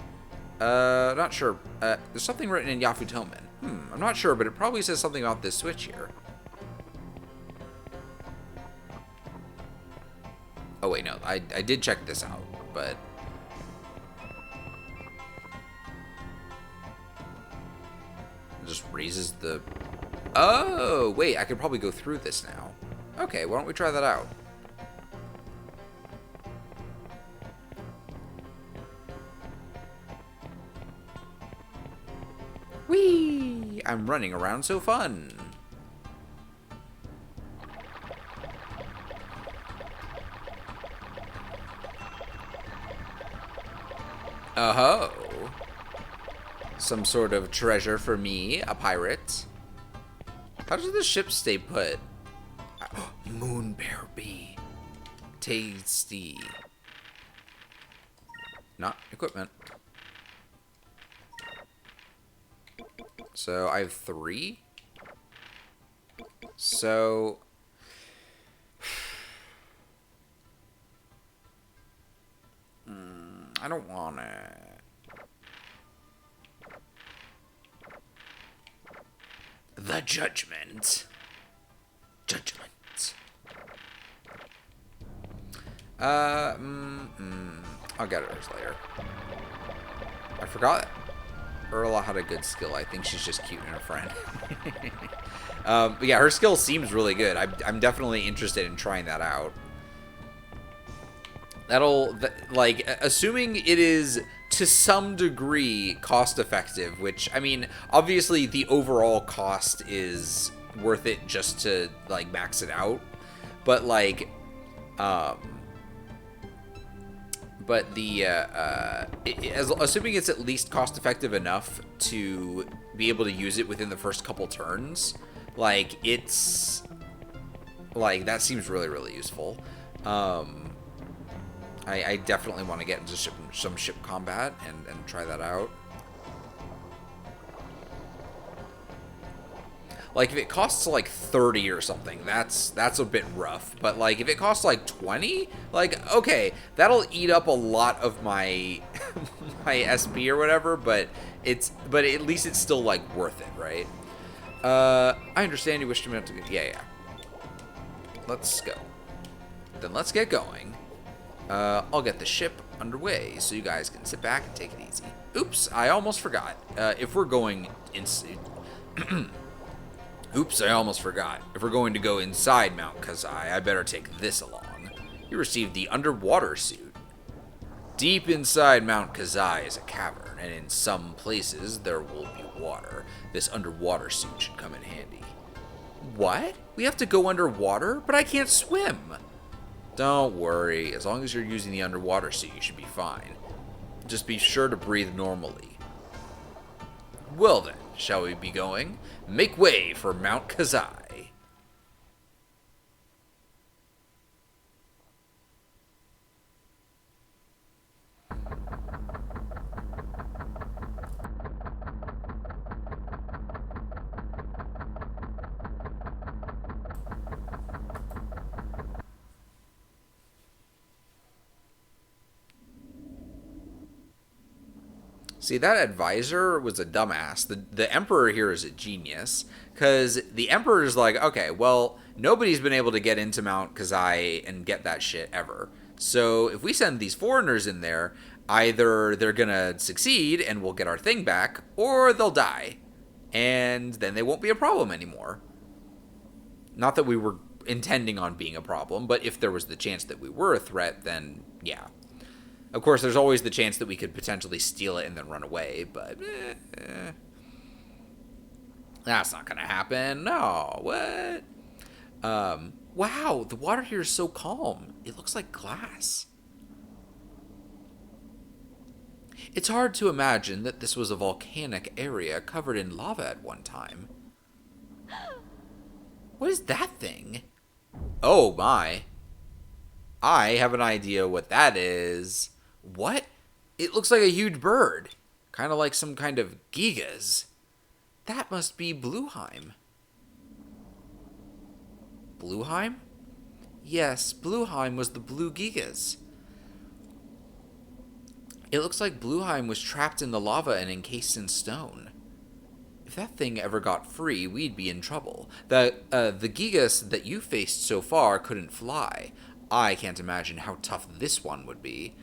Not sure. There's something written in Yafutomen. I'm not sure, but it probably says something about this switch here. Oh, wait, no. I did check this out, but... it just raises the... Oh, wait, I could probably go through this now. Okay, why don't we try that out? Whee! I'm running around so fun. Oh. Some sort of treasure for me, a pirate. How does the ship stay put? Moon bear bee. Tasty. Not equipment. So I have 3. So I don't want it. The judgment. Judgment. I'll get hers later. I forgot Erla had a good skill. I think she's just cute and her friend. But yeah, her skill seems really good. I'm definitely interested in trying that out. Like, assuming it is to some degree cost effective, which, I mean, obviously the overall cost is worth it just to, like, max it out. But, like, assuming it's at least cost effective enough to be able to use it within the first couple turns, like, it's, like, that seems really, really useful. I definitely want to get into some ship combat and try that out. Like, if it costs, like, 30 or something, that's a bit rough. But, like, if it costs, like, 20, like, okay, that'll eat up a lot of my my SP or whatever, but at least it's still, like, worth it, right? I understand you wish to... Yeah. Let's go. Then let's get going. I'll get the ship underway so you guys can sit back and take it easy. Oops, I almost forgot. If we're going... Oops, I almost forgot. If we're going to go inside Mount Kazai, I better take this along. You received the underwater suit. Deep inside Mount Kazai is a cavern, and in some places there will be water. This underwater suit should come in handy. What? We have to go underwater? But I can't swim! Don't worry. As long as you're using the underwater suit, you should be fine. Just be sure to breathe normally. Well then, shall we be going? Make way for Mount Kazai. See, that advisor was a dumbass. The Emperor here is a genius. Because the Emperor is like, okay, well, nobody's been able to get into Mount Kazai and get that shit ever. So if we send these foreigners in there, either they're going to succeed and we'll get our thing back, or they'll die. And then they won't be a problem anymore. Not that we were intending on being a problem, but if there was the chance that we were a threat, then yeah. Of course, there's always the chance that we could potentially steal it and then run away, but that's not gonna happen. No, what? Wow, the water here is so calm. It looks like glass. It's hard to imagine that this was a volcanic area covered in lava at one time. What is that thing? Oh my. I have an idea what that is. What? It looks like a huge bird. Kind of like some kind of gigas. That must be Blueheim. Blueheim? Yes, Blueheim was the blue gigas. It looks like Blueheim was trapped in the lava and encased in stone. If that thing ever got free, we'd be in trouble. The gigas that you faced so far couldn't fly. I can't imagine how tough this one would be.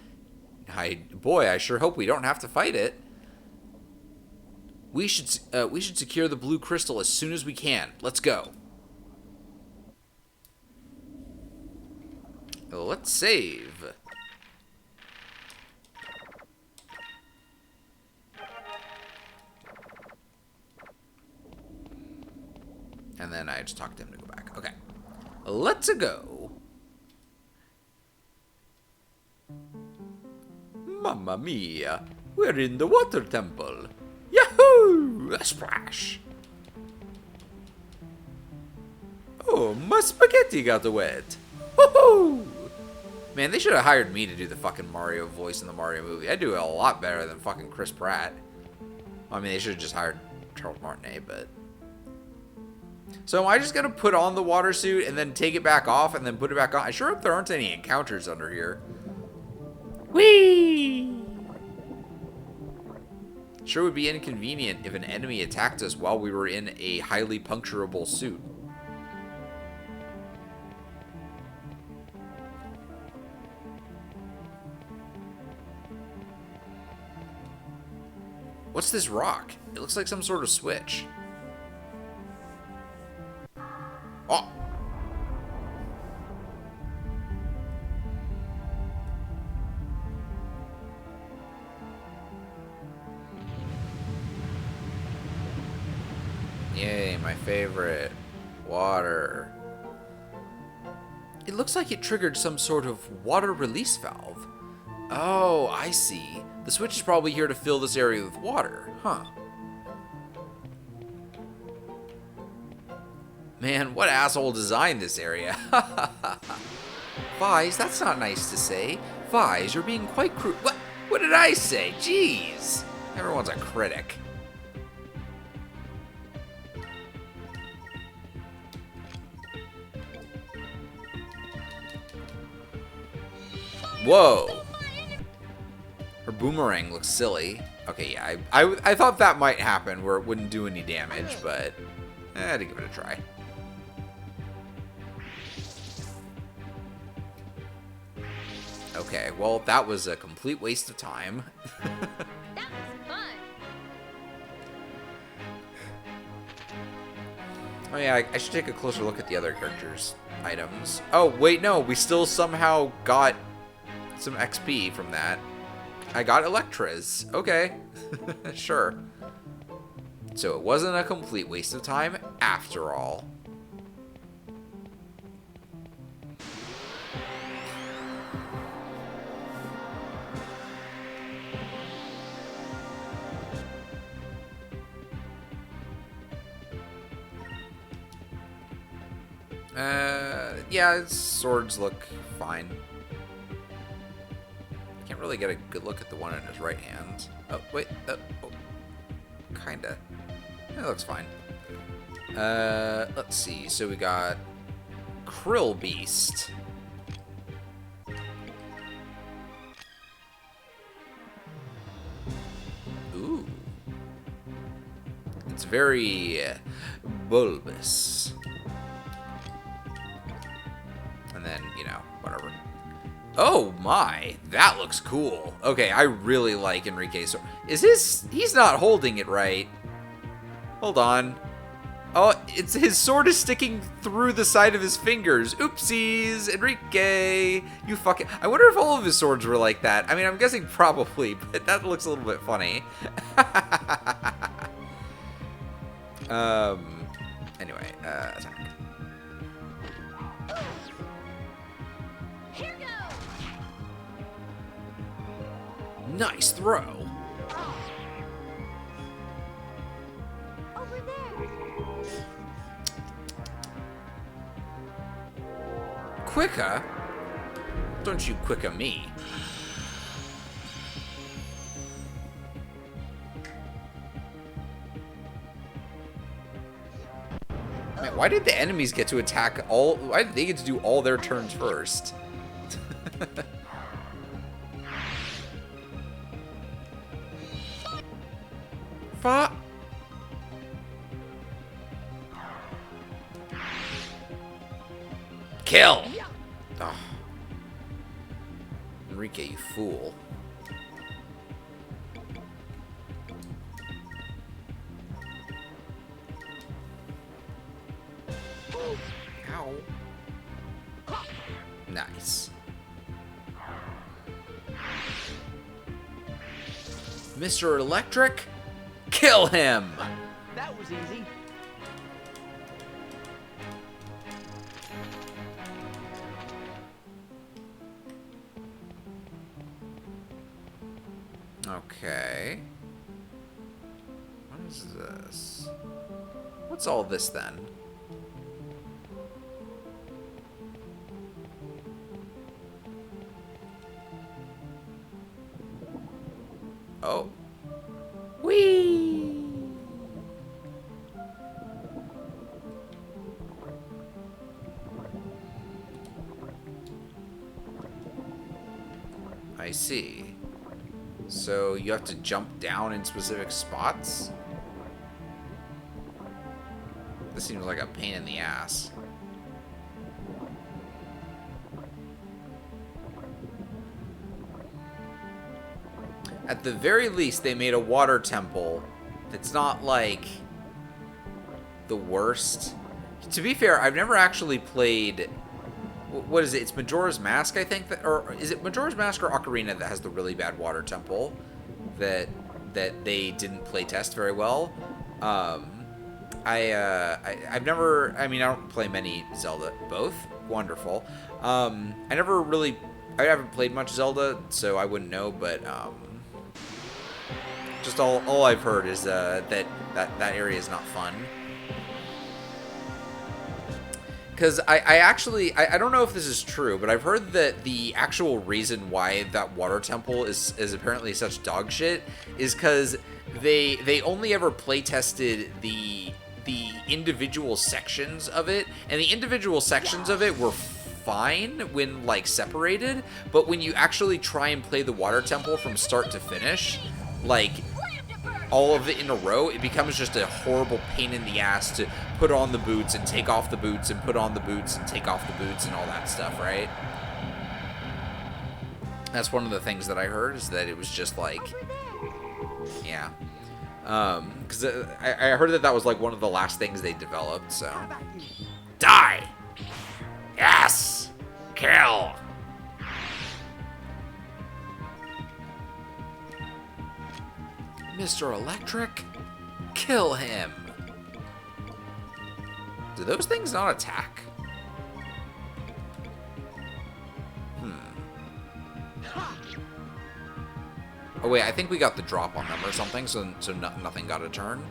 Boy, I sure hope we don't have to fight it. We should secure the blue crystal as soon as we can. Let's go. Let's save. And then I just talked to him to go back. Okay. Let's go. Mamma mia. We're in the water temple. Yahoo! A splash. Oh, my spaghetti got wet. Woohoo! Man, they should have hired me to do the fucking Mario voice in the Mario movie. I do it a lot better than fucking Chris Pratt. I mean, they should have just hired Charles Martinet, but... So am I just gonna put on the water suit and then take it back off and then put it back on? I sure hope there aren't any encounters under here. Whee! Sure would be inconvenient if an enemy attacked us while we were in a highly puncturable suit. What's this rock? It looks like some sort of switch. Oh! Yay, my favorite. Water. It looks like it triggered some sort of water release valve. Oh, I see. The switch is probably here to fill this area with water, huh? Man, what asshole designed this area? Vise, that's not nice to say. Vise, you're being quite crude. What did I say? Jeez. Everyone's a critic. Whoa. Her boomerang looks silly. Okay, yeah, I thought that might happen where it wouldn't do any damage, but I had to give it a try. Okay, well, that was a complete waste of time. That was fun. Oh yeah, I should take a closer look at the other characters' items. Oh, wait, no, we still somehow got some XP from that. I got Electras. Okay, sure. So it wasn't a complete waste of time after all. Yeah, his swords look fine. Can't really get a good look at the one in his right hand. Oh, wait. Oh, kinda. It looks fine. Let's see. So we got Krill Beast. very bulbous. And then, you know, whatever. Oh my, that looks cool. Okay, I really like Enrique's sword. He's not holding it right. Hold on. Oh, his sword is sticking through the side of his fingers. Oopsies, Enrique. You fucking... I wonder if all of his swords were like that. I mean, I'm guessing probably, but that looks a little bit funny. Anyway, attack. Here goes. Nice throw. Over there. Quicker? Don't you quicker me. Man, why did the enemies get to attack all... Why did they get to do all their turns first? Fuck. Kill! Oh. Enrique, you fool. Ow. Nice. Mr. Electric? Kill him! That was easy. Okay. What is this? What's all this then? Oh. Whee! I see. So you have to jump down in specific spots? This seems like a pain in the ass. At the very least, they made a water temple that's not, like, the worst. To be fair, I've never actually played... What is it? It's Majora's Mask, I think, or is it Majora's Mask or Ocarina that has the really bad water temple that they didn't play test very well? I've never. I mean, I don't play many Zelda. Both wonderful. I haven't played much Zelda, so I wouldn't know. But just all I've heard is that area is not fun. Because I don't know if this is true, but I've heard that the actual reason why that water temple is apparently such dog shit is because they only ever play tested the individual sections of it, and the individual sections of it were fine when like separated, but when you actually try and play the water temple from start to finish, like all of it in a row, it becomes just a horrible pain in the ass to put on the boots and take off the boots and put on the boots and take off the boots and all that stuff, right? That's one of the things that I heard, is that it was just like, yeah. Because I heard that was like one of the last things they developed, so. Die! Yes! Kill! Mr. Electric? Kill him! Do those things not attack? Oh wait, I think we got the drop on them or something, so nothing got a turn.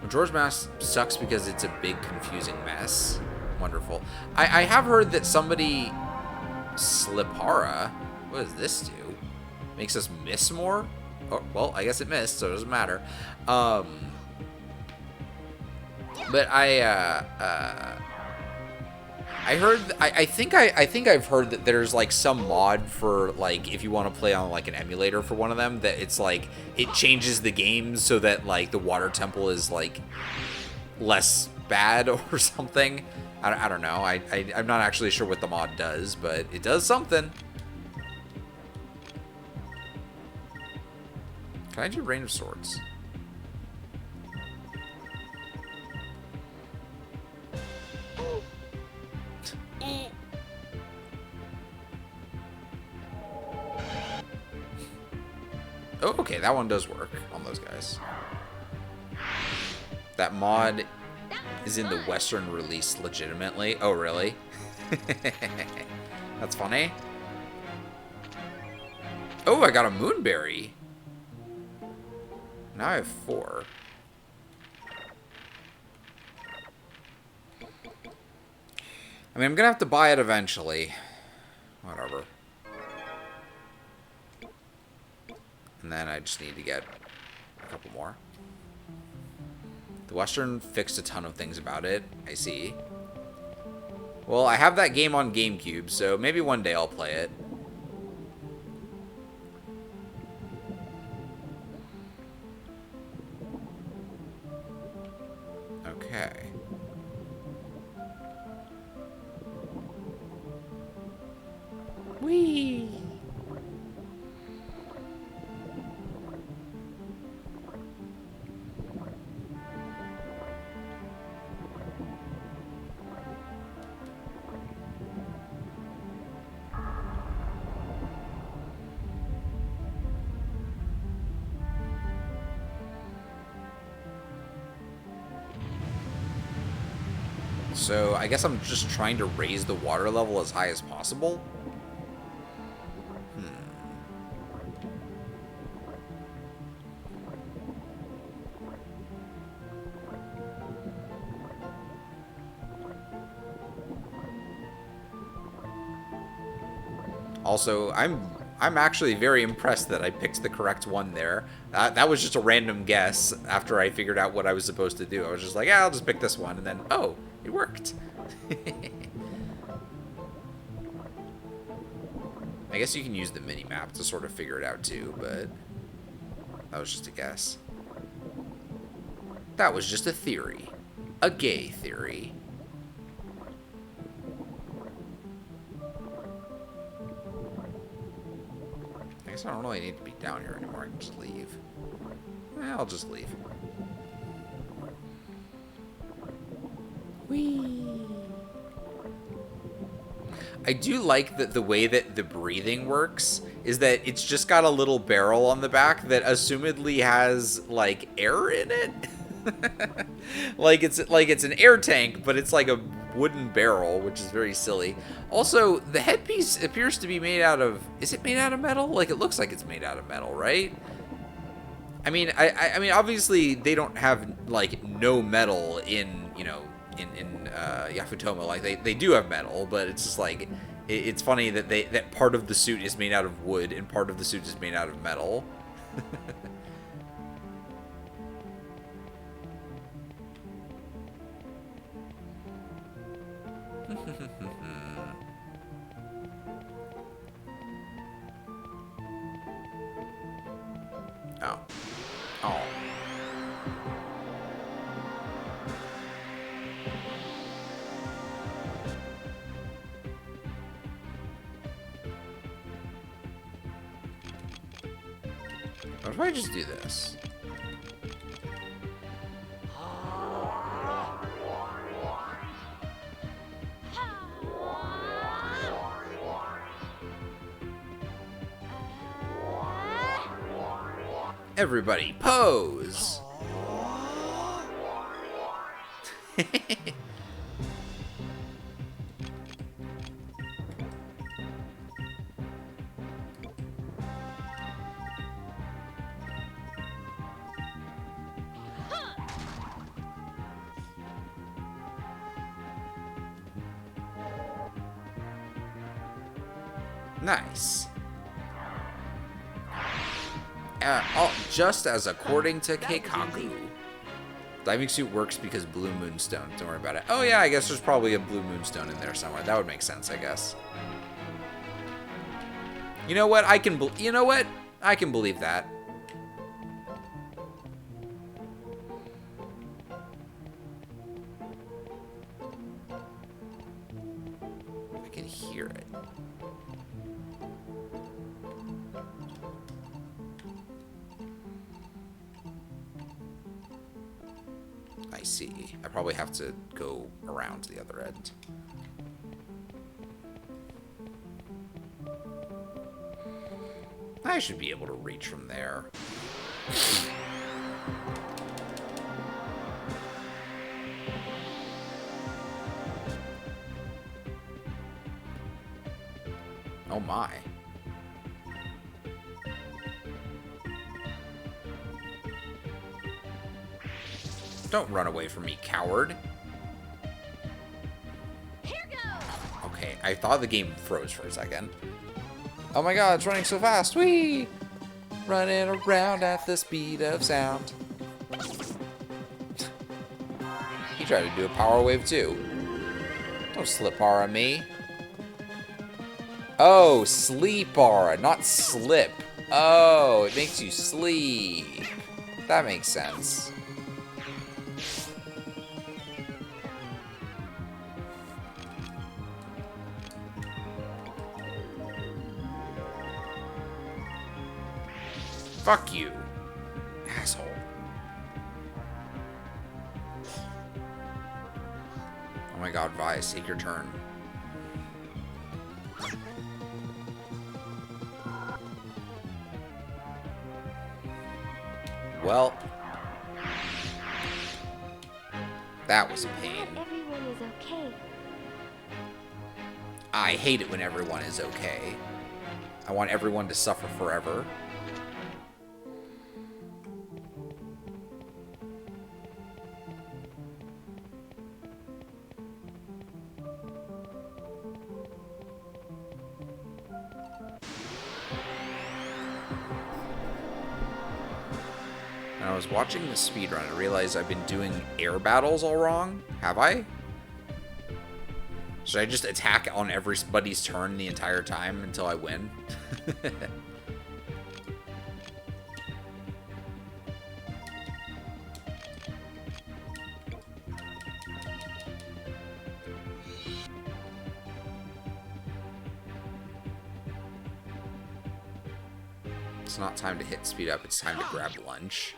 Majora's Mask sucks because it's a big, confusing mess. Wonderful. I have heard that somebody... Slipara? What does this do? Makes us miss more? Oh, well, I guess it missed, so it doesn't matter. But I heard. I think I've heard that there's like some mod for like if you want to play on like an emulator for one of them that it's like it changes the game so that like the water temple is like less bad or something. I don't know. I'm not actually sure what the mod does, but it does something. Can I do Rain of Swords? Oh, okay, that one does work on those guys. That mod is in the Western release legitimately. Oh, really? That's funny. Oh, I got a Moonberry. Now I have 4. I mean, I'm gonna have to buy it eventually. Whatever. And then I just need to get a couple more. The Western fixed a ton of things about it. I see. Well, I have that game on GameCube, so maybe one day I'll play it. Okay. Whee! So I guess I'm just trying to raise the water level as high as possible. Also, I'm actually very impressed that I picked the correct one there. That was just a random guess after I figured out what I was supposed to do. I was just like, yeah, I'll just pick this one, and then, oh, it worked. I guess you can use the mini-map to sort of figure it out too, but that was just a guess. That was just a theory. A gay theory. I guess I don't really need to be down here anymore. I can just leave. I'll just leave. Whee! I do like that the way that the breathing works is that it's just got a little barrel on the back that assumedly has like air in it. like it's an air tank, but it's like a wooden barrel, which is very silly. Also, the headpiece appears to be made out of, is it made out of metal? Like it looks like it's made out of metal, right? I mean, I mean, obviously they don't have like no metal in, you know, in Yafutoma. Like they do have metal, but it's just like it's funny that that part of the suit is made out of wood and part of the suit is made out of metal. Oh. Oh. What if I just do this? Everybody, pose! Nice. Just as according to Keikaku. Diving suit works because blue moonstone. Don't worry about it. Oh yeah, I guess there's probably a blue moonstone in there somewhere. That would make sense, I guess. You know what? You know what? I can believe that. I can hear it. I see. I probably have to go around to the other end. I should be able to reach from there. Oh my. Don't run away from me, coward. Here goes. Okay, I thought the game froze for a second. Oh my god, it's running so fast. Whee! Running around at the speed of sound. He tried to do a power wave too. Don't slip aura me. Oh, sleep aura, not slip. Oh, it makes you sleep. That makes sense. Fuck you, asshole. Oh my god, Vice, take your turn. Well, that was a pain. Everyone is okay. I hate it when everyone is okay. I want everyone to suffer forever. When I was watching the speedrun, I realized I've been doing air battles all wrong. Have I? Should I just attack on everybody's turn the entire time until I win? It's not time to hit speed up, it's time to grab lunch.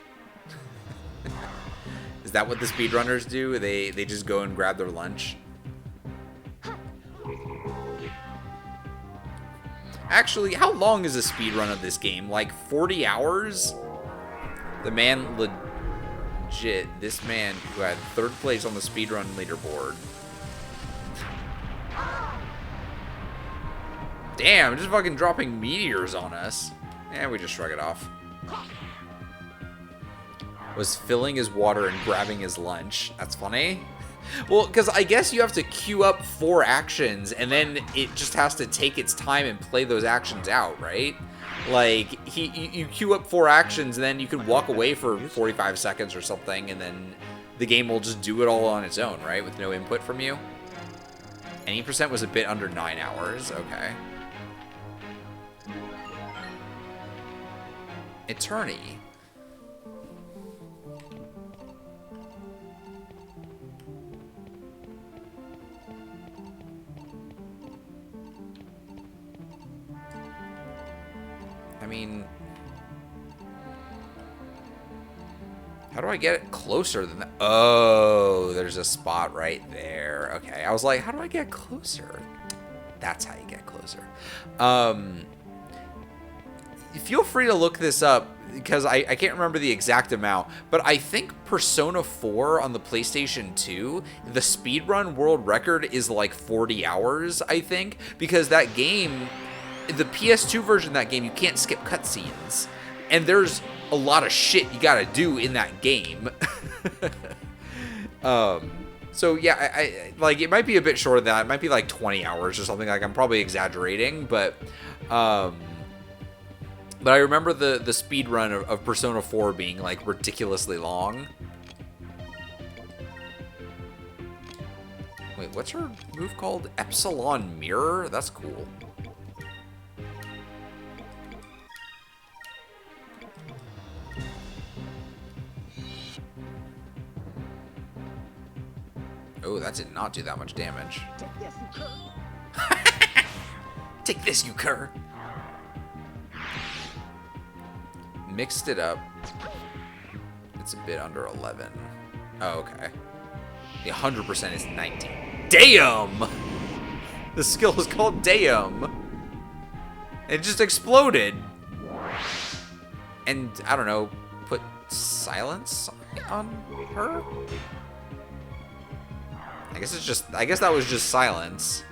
Is that what the speedrunners do? They just go and grab their lunch? Actually, how long is a speedrun of this game? Like 40 hours? The man legit, this man who had third place on the speedrun leaderboard. Damn, just fucking dropping meteors on us. And we just shrug it off. Was filling his water and grabbing his lunch. That's funny. Well, because I guess you have to queue up 4 actions, and then it just has to take its time and play those actions out, right? Like, you queue up 4 actions, and then you can walk away for 45 seconds or something, and then the game will just do it all on its own, right? With no input from you. Any percent was a bit under 9 hours. Okay. Eternity. I mean, how do I get it closer than that? Oh, there's a spot right there. Okay, I was like, how do I get closer? That's how you get closer. Feel free to look this up because I can't remember the exact amount, but I think Persona 4 on the PlayStation 2, the speedrun world record is like 40 hours, I think, because that game, the PS2 version of that game, you can't skip cutscenes, and there's a lot of shit you gotta do in that game. So yeah, I like, it might be a bit shorter than that. It might be like 20 hours or something. Like, I'm probably exaggerating, but I remember the speed run of Persona 4 being like ridiculously long. what's her move called? Epsilon Mirror? That's cool. Oh, that did not do that much damage. Take this, you cur! Mixed it up. It's a bit under 11. Oh, okay. The 100% is 19. Damn! The skill is called Damn. It just exploded. And, I don't know, put silence on her? I guess that was just silence.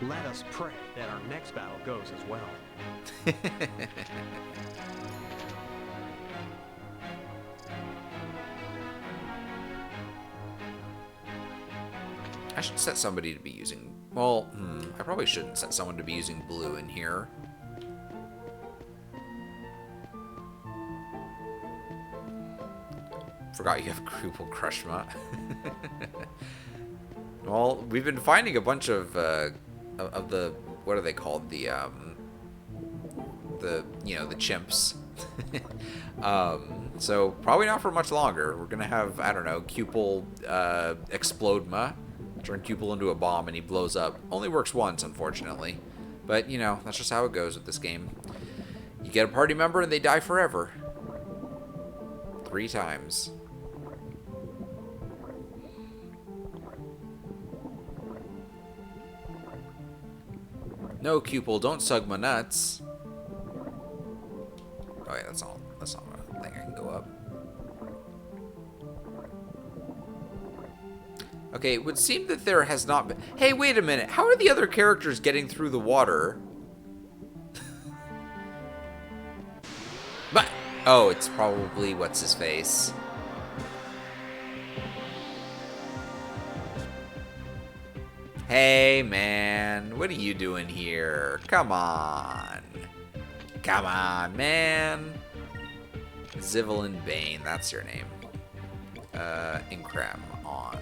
Let us pray that our next battle goes as well. I should set somebody to be using... Well, I probably shouldn't set someone to be using blue in here. Forgot you have Krupel Crushma. Well, we've been finding a bunch of the... What are they called? The chimps. So, probably not for much longer. We're gonna have, I don't know, Cupel Explodema. Turn Cupel into a bomb and he blows up. Only works once, unfortunately. But, you know, that's just how it goes with this game. You get a party member and they die forever. 3 times. No, Cupel, don't sug my nuts. Oh yeah, that's not a thing I can go up. Okay, it would seem that there has not been... Hey, wait a minute. How are the other characters getting through the water? But... Oh, it's probably what's-his-face. Hey, man. What are you doing here? Come on. Come on, man. Zivelin Bane. That's your name. Incram on.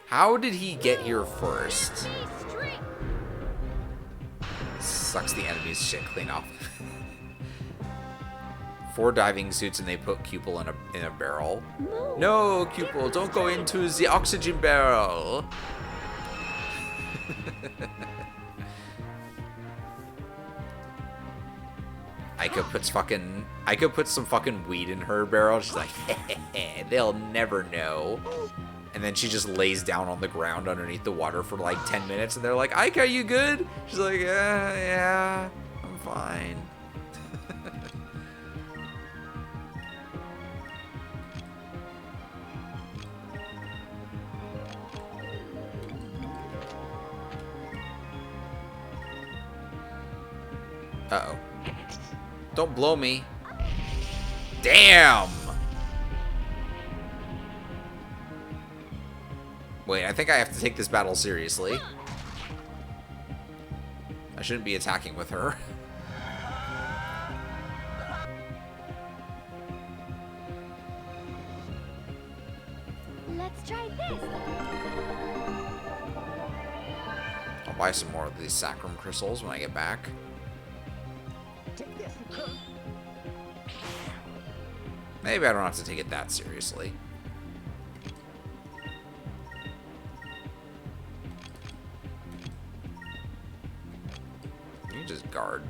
How did he get here first? Sucks the enemy's shit clean off. 4 diving suits and they put Cupel in a barrel. No, Cupel, don't go into the oxygen barrel. Aika puts some fucking weed in her barrel. She's like, they'll never know. And then she just lays down on the ground underneath the water for like 10 minutes. And they're like, Aika, are you good? She's like, yeah, I'm fine. Uh-oh. Don't blow me. Damn! Wait, I think I have to take this battle seriously. I shouldn't be attacking with her. Let's try this. I'll buy some more of these sacrum crystals when I get back. Maybe I don't have to take it that seriously. You can just guard.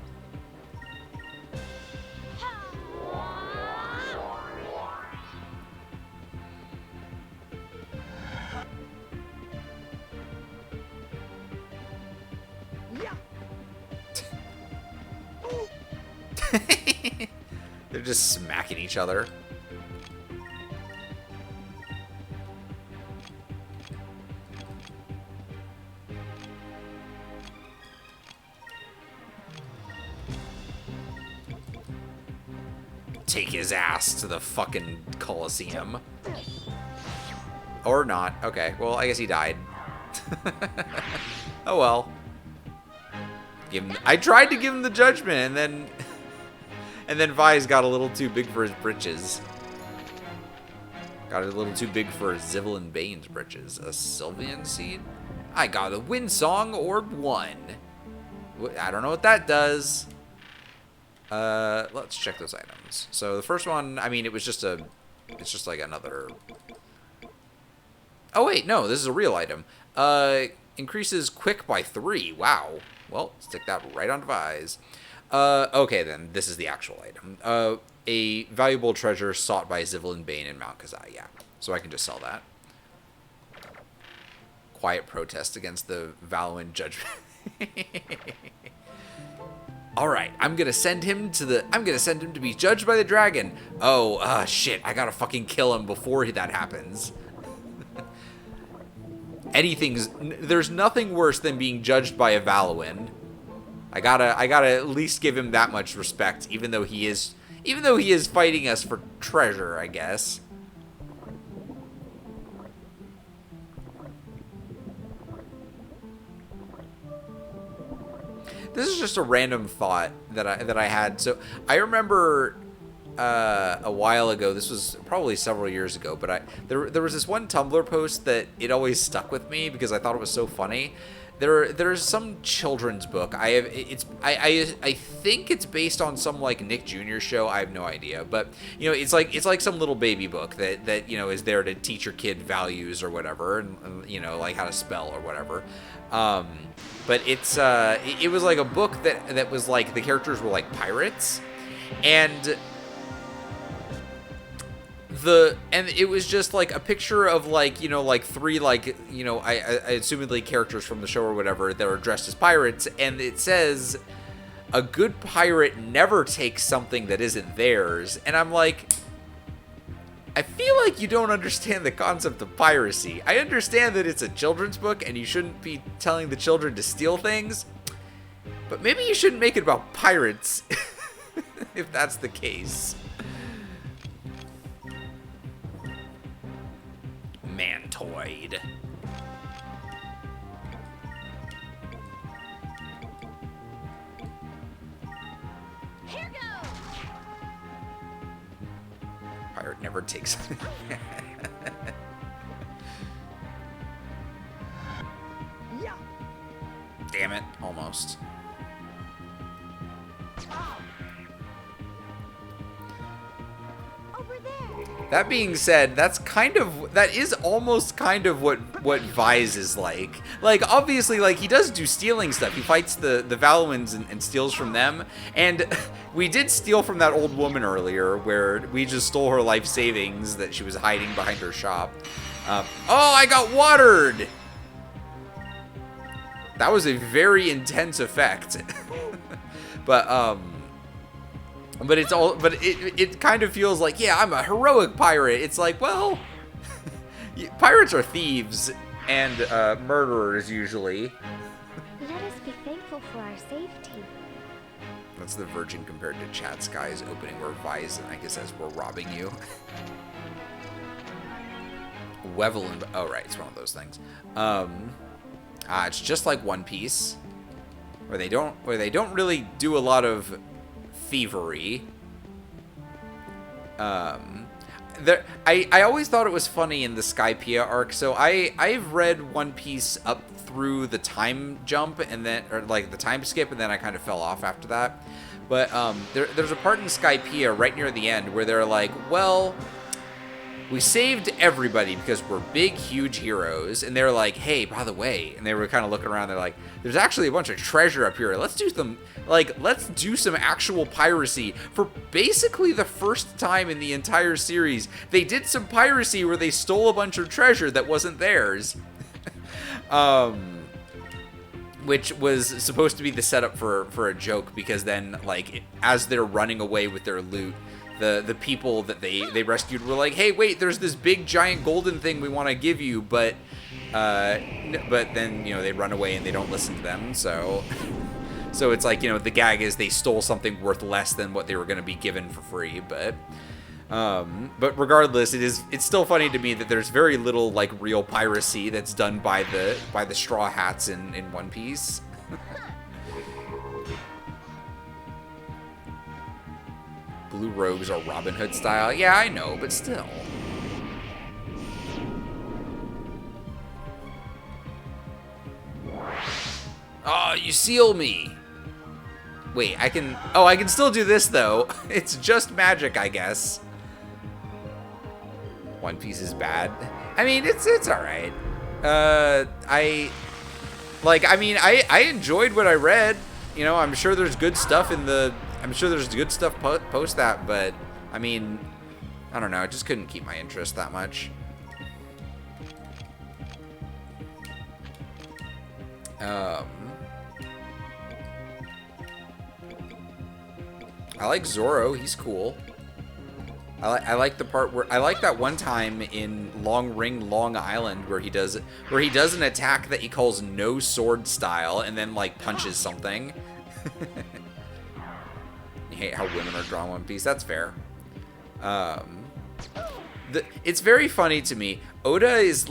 They're just smacking each other. Take his ass to the fucking Coliseum. Or not. Okay, well, I guess he died. Oh well. I tried to give him the judgment, and then... And then Vise got a little too big for his britches. Got a little too big for Zivelin Bane's britches. A Sylvian seed? I got a wind song Orb 1. I don't know what that does. Let's check those items. So the first one, I mean, it's just like another... Oh wait, no, this is a real item. Increases quick by 3. Wow. Well, stick that right on Vise. Okay then, this is the actual item. A valuable treasure sought by Zivelin Bane in Mount Kazai, yeah. So I can just sell that. Quiet protest against the Valuan judgment. Alright, I'm gonna send him to be judged by the dragon. Oh, shit, I gotta fucking kill him before that happens. There's nothing worse than being judged by a Valuan. I gotta at least give him that much respect, even though he is fighting us for treasure, I guess. This is just a random thought that I had. So I remember a while ago, this was probably several years ago, but there was this one Tumblr post that it always stuck with me because I thought it was so funny. There's some children's book. I think it's based on some like Nick Jr. show. I have no idea, but you know, it's like some little baby book that you know is there to teach your kid values or whatever, and you know, like how to spell or whatever. But it was like a book that was like the characters were like pirates, and it was just like a picture of like, you know, like 3 like, you know, I assumedly characters from the show or whatever that are dressed as pirates, and it says a good pirate never takes something that isn't theirs. And I'm like, I feel like you don't understand the concept of piracy. I understand that it's a children's book and you shouldn't be telling the children to steal things, but maybe you shouldn't make it about pirates if that's the case. Mantoid. Here goes. Pirate never takes. Yeah. Damn it, almost. Over there. That being said, that is almost kind of what Vise is like. Like, obviously, like, he does do stealing stuff. He fights the Valuans and steals from them. And we did steal from that old woman earlier, where we just stole her life savings that she was hiding behind her shop. Oh, I got watered! That was a very intense effect. But it kind of feels like, yeah, I'm a heroic pirate. It's like, well, pirates are thieves and murderers usually. Let us be thankful for our safety. That's the Virgin compared to Chad Sky's opening where Vise, I guess, says we're robbing you. Wevel and oh right, it's one of those things. It's just like One Piece, where they don't really do a lot of thievery. I always thought it was funny in the Skypiea arc. So I've read One Piece up through the time jump and then, or like the time skip, and then I kind of fell off after that. But there's a part in Skypiea right near the end where they're like, well, we saved everybody because we're big, huge heroes. And they're like, hey, by the way, and they were kind of looking around. They're like, there's actually a bunch of treasure up here. Let's do some actual piracy. For basically the first time in the entire series, they did some piracy where they stole a bunch of treasure that wasn't theirs. Which was supposed to be the setup for a joke, because then, like, as they're running away with their loot, the people that they rescued were like, hey, wait, there's this big giant golden thing we want to give you, but then, you know, they run away and they don't listen to them, so it's like, you know, the gag is they stole something worth less than what they were going to be given for free. But But regardless, it's still funny to me that there's very little like real piracy that's done by the Straw Hats in One Piece. Blue robes are Robin Hood style. Yeah, I know, but still. Oh, you seal me. Wait, I can... Oh, I can still do this, though. It's just magic, I guess. One Piece is bad. I mean, it's alright. I enjoyed what I read. You know, I'm sure there's good stuff in the... I'm sure there's good stuff post that, but, I mean, I don't know. I just couldn't keep my interest that much. I like Zoro. He's cool. I like the part where I like that one time in Long Ring Long Island where he does an attack that he calls no sword style and then like punches something. You hate how women are drawn One Piece. That's fair. It's very funny to me. Oda is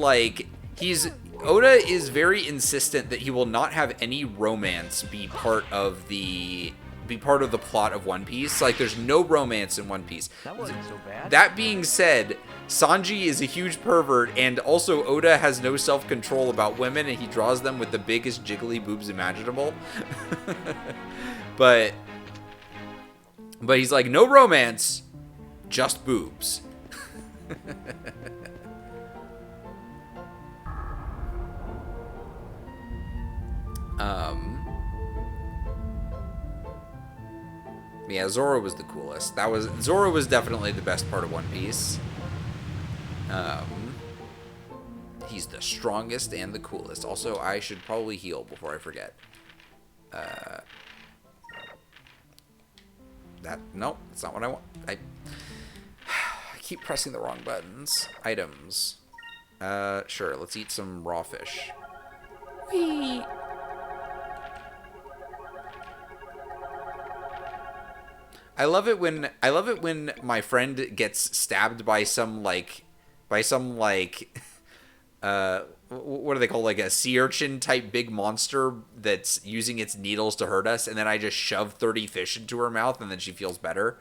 very insistent that he will not have any romance be part of the plot of One Piece. Like, there's no romance in One Piece. That wasn't so bad. That being said, Sanji is a huge pervert, and also Oda has no self-control about women, and he draws them with the biggest jiggly boobs imaginable. But he's like, no romance, just boobs. Yeah, Zoro was the coolest. Zoro was definitely the best part of One Piece. He's the strongest and the coolest. Also, I should probably heal before I forget. Nope, that's not what I want. I keep pressing the wrong buttons. Items. Sure, let's eat some raw fish. Whee! I love it when my friend gets stabbed by some like what do they call, like a sea urchin type big monster that's using its needles to hurt us, and then I just shove 30 fish into her mouth and then she feels better.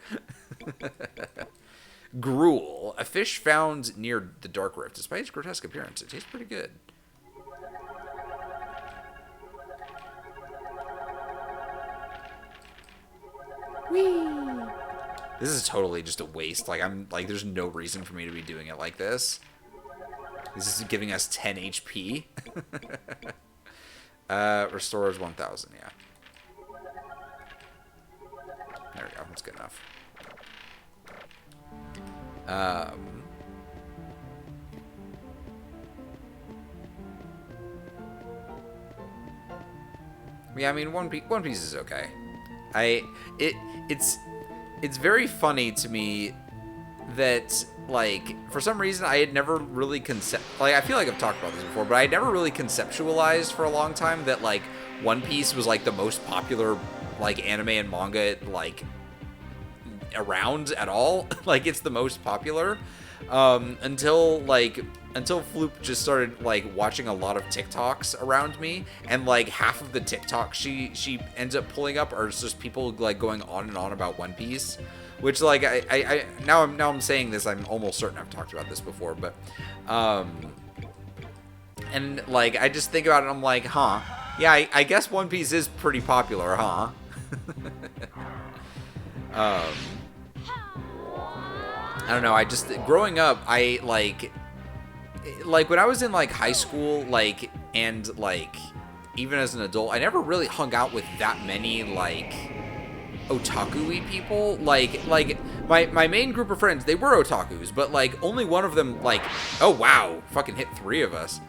Gruel, a fish found near the Dark Rift. Despite its grotesque appearance, it tastes pretty good. Whee! This is totally just a waste. Like, there's no reason for me to be doing it like this. This is giving us 10 HP. Restores 1,000, yeah. There we go, that's good enough. Yeah, I mean, One Piece is okay. It's very funny to me that, like, for some reason I had never really I feel like I've talked about this before, but I had never really conceptualized for a long time that, like, One Piece was, like, the most popular, like, anime and manga, like, around at all. Like, it's the most popular. Until Floop just started, like, watching a lot of TikToks around me, and, like, half of the TikToks she ends up pulling up are just people, like, going on and on about One Piece, which, like, I now I'm saying this, I'm almost certain I've talked about this before, but, and, like, I just think about it, and I'm like, huh, yeah, I guess One Piece is pretty popular, huh? I don't know, growing up, I, like, when I was in, like, high school, like, and, like, even as an adult, I never really hung out with that many, like, otaku-y people. Like, my main group of friends, they were otakus, but, like, only one of them, like, oh, wow, fucking hit 3 of us.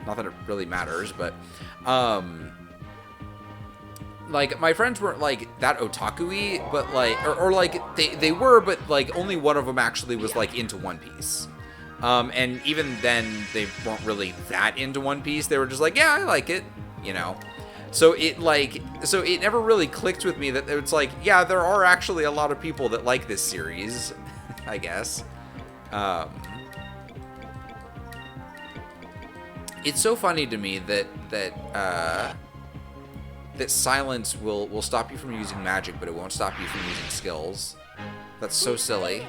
Not that it really matters, but, like, my friends weren't, like, that otaku-y, but, like, or like, they were, but, like, only one of them actually was, like, into One Piece. And even then, they weren't really that into One Piece. They were just like, yeah, I like it, you know? So it never really clicked with me that it's like, yeah, there are actually a lot of people that like this series. I guess. Um, it's so funny to me that silence will stop you from using magic, but it won't stop you from using skills. That's so silly.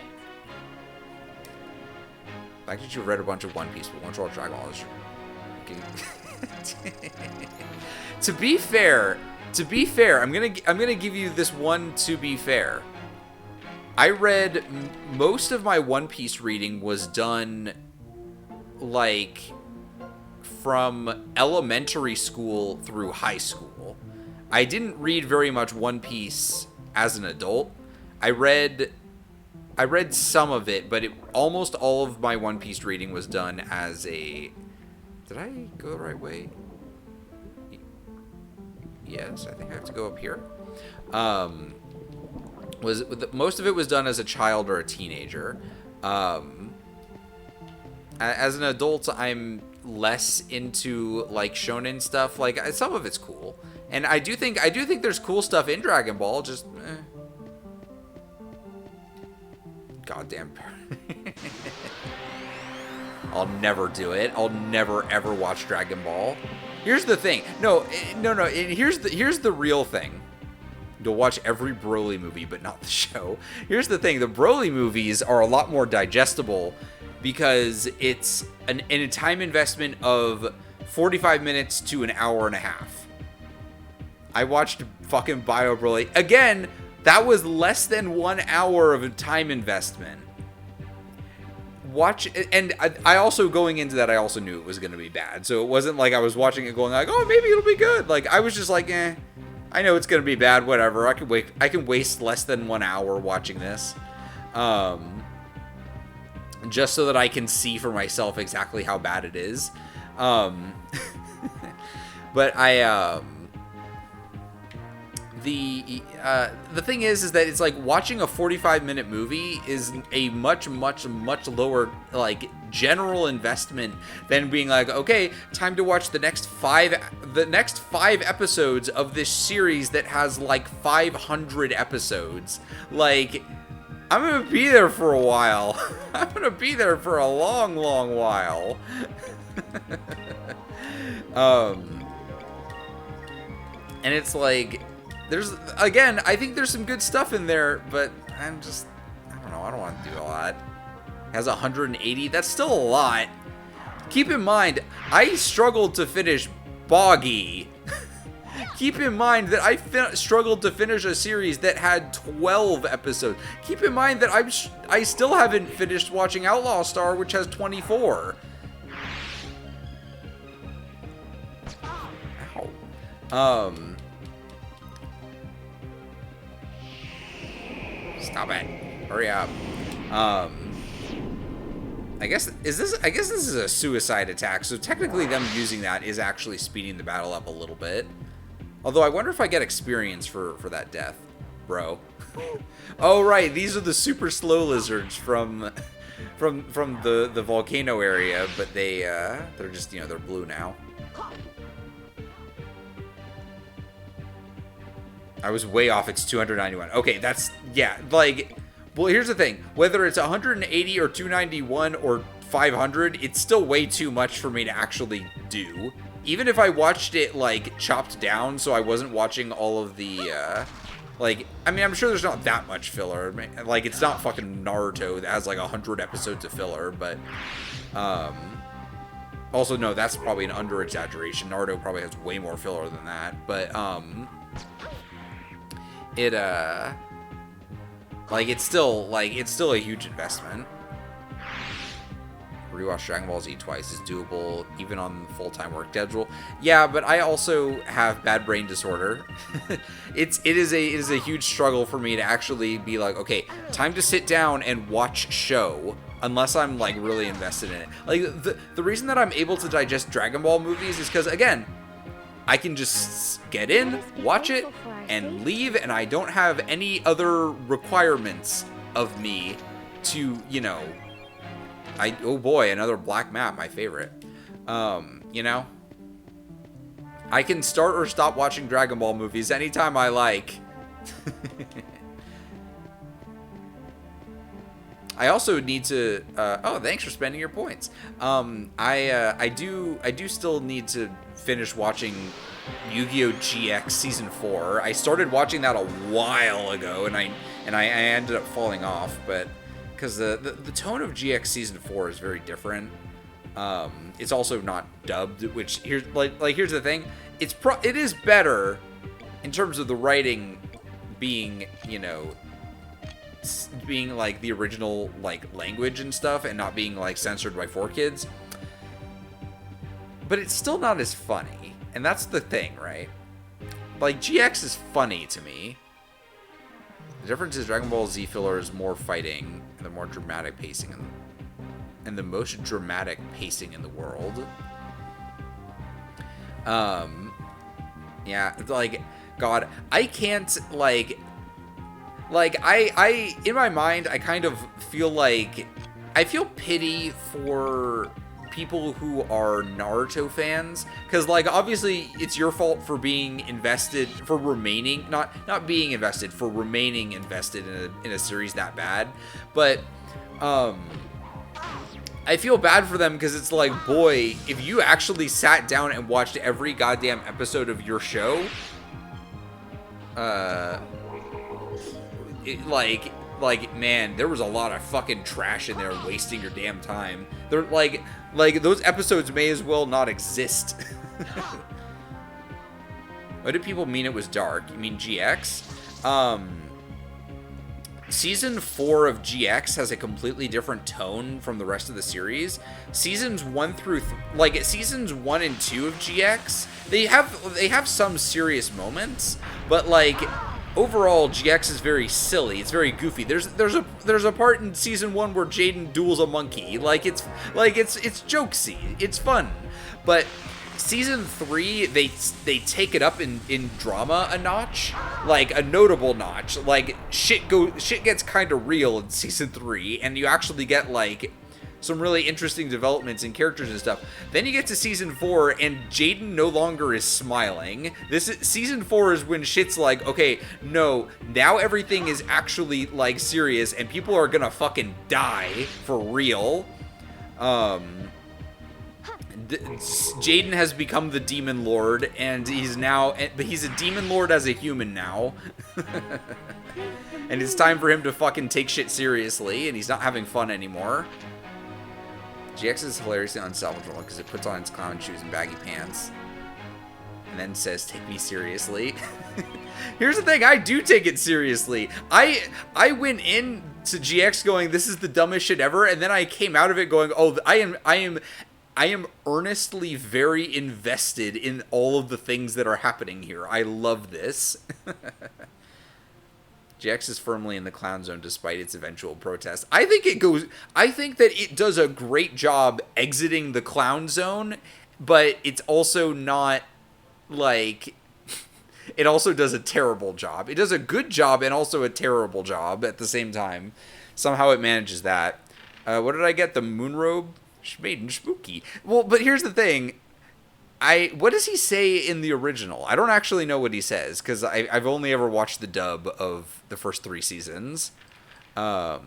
The fact that you read a bunch of One Piece, but won't roll Dragon Ball is... To be fair, I'm gonna give you this one. To be fair, I read most of my One Piece reading was done like from elementary school through high school. I didn't read very much One Piece as an adult. I read some of it, but almost all of my One Piece reading was done as a... Did I go the right way? Yes, I think I have to go up here. Most of it was done as a child or a teenager. As an adult, I'm less into like shonen stuff. Like some of it's cool, and I do think there's cool stuff in Dragon Ball. Just goddamn. I'll never do it. I'll never ever watch Dragon Ball. Here's the thing. No. Here's the real thing. You'll watch every Broly movie, but not the show. Here's the thing. The Broly movies are a lot more digestible because it's a time investment of 45 minutes to an hour and a half. I watched fucking Bio Broly. Again, that was less than 1 hour of a time investment. And I also, going into that, I also knew it was going to be bad. So it wasn't like I was watching it going like, oh, maybe it'll be good. Like, I was just like, I know it's going to be bad, whatever. I can waste less than 1 hour watching this. Just so that I can see for myself exactly how bad it is. But the thing is that it's like watching a 45-minute movie is a much lower like general investment than being like, okay, time to watch the next five episodes of this series that has like 500 episodes. Like, I'm gonna be there for a while. I'm gonna be there for a long while. And it's like, I think there's some good stuff in there, but I don't know, I don't want to do a lot. It has 180, that's still a lot. Keep in mind, I struggled to finish Boggy. Keep in mind that I struggled to finish a series that had 12 episodes. Keep in mind that I still haven't finished watching Outlaw Star, which has 24. Ow. Stop it. Hurry up. I guess this is a suicide attack, so technically them using that is actually speeding the battle up a little bit. Although I wonder if I get experience for that death, bro. Oh right, these are the super slow lizards from the volcano area, but they're just, they're blue now. I was way off. It's 291. Okay, that's, yeah, like, well, here's the thing. Whether it's 180 or 291 or 500, it's still way too much for me to actually do. Even if I watched it, like, chopped down, so I wasn't watching all of the, like, I mean, I'm sure there's not that much filler. Like, it's not fucking Naruto that has, like, 100 episodes of filler, but, also, no, that's probably an under-exaggeration. Naruto probably has way more filler than that, but, it's still a huge investment. Rewatch Dragon Ball Z twice is doable, even on the full-time work schedule. Yeah, but I also have bad brain disorder. It is a huge struggle for me to actually be like, okay, time to sit down and watch show, unless I'm like really invested in it. Like the reason that I'm able to digest Dragon Ball movies is because, again, I can just get in, watch it, and leave, and I don't have any other requirements of me to, oh boy, another black map, my favorite. I can start or stop watching Dragon Ball movies anytime I like. I also need to. Oh, thanks for spending your points. I do still need to finish watching Yu-Gi-Oh! GX Season 4. I started watching that a while ago, and I ended up falling off, but because the tone of GX Season 4 is very different. It's also not dubbed, which here's here's the thing. It is better in terms of the writing being, you know, being like the original like language and stuff, and not being like censored by 4Kids. But it's still not as funny, and that's the thing, right? Like, GX is funny to me. The difference is Dragon Ball Z filler is more fighting and the more dramatic pacing and the most dramatic pacing in the world. Yeah, like, God, I can't, I in my mind, I kind of feel like, I feel pity for people who are Naruto fans, because, like, obviously it's your fault for being invested, for remaining, not being invested, for remaining invested in a series that bad, but, I feel bad for them because it's like, boy, if you actually sat down and watched every goddamn episode of your show, man, there was a lot of fucking trash in there wasting your damn time. They're like those episodes may as well not exist. What did people mean it was dark? You mean GX? Season 4 of GX has a completely different tone from the rest of the series. Seasons 1 through seasons 1 and 2 of GX, they have some serious moments, but like overall GX is very silly. It's very goofy. There's a part in season 1 where Jaden duels a monkey. It's jokesy. It's fun. But season 3, they take it up in drama a notch, like a notable notch. Like shit gets kind of real in season 3, and you actually get like some really interesting developments in characters and stuff. Then you get to season 4, and Jaden no longer is smiling. Season 4 is when shit's like, okay, no, now everything is actually like serious, and people are gonna fucking die for real. Jaden has become the Demon Lord, and but he's a Demon Lord as a human now. And it's time for him to fucking take shit seriously, and he's not having fun anymore. GX is hilariously unsalvageable because it puts on its clown shoes and baggy pants and then says, "Take me seriously." Here's the thing, I do take it seriously. I went in to GX going, this is the dumbest shit ever, and then I came out of it going, oh, I am earnestly very invested in all of the things that are happening here. I love this. GX is firmly in the clown zone despite its eventual protest. I think that it does a great job exiting the clown zone, but it's also not like, it also does a terrible job. It does a good job and also a terrible job at the same time. Somehow it manages that. What did I get? The moon robe? Maiden spooky. Well, but here's the thing. What does he say in the original? I don't actually know what he says, because I've only ever watched the dub of the first 3 seasons. I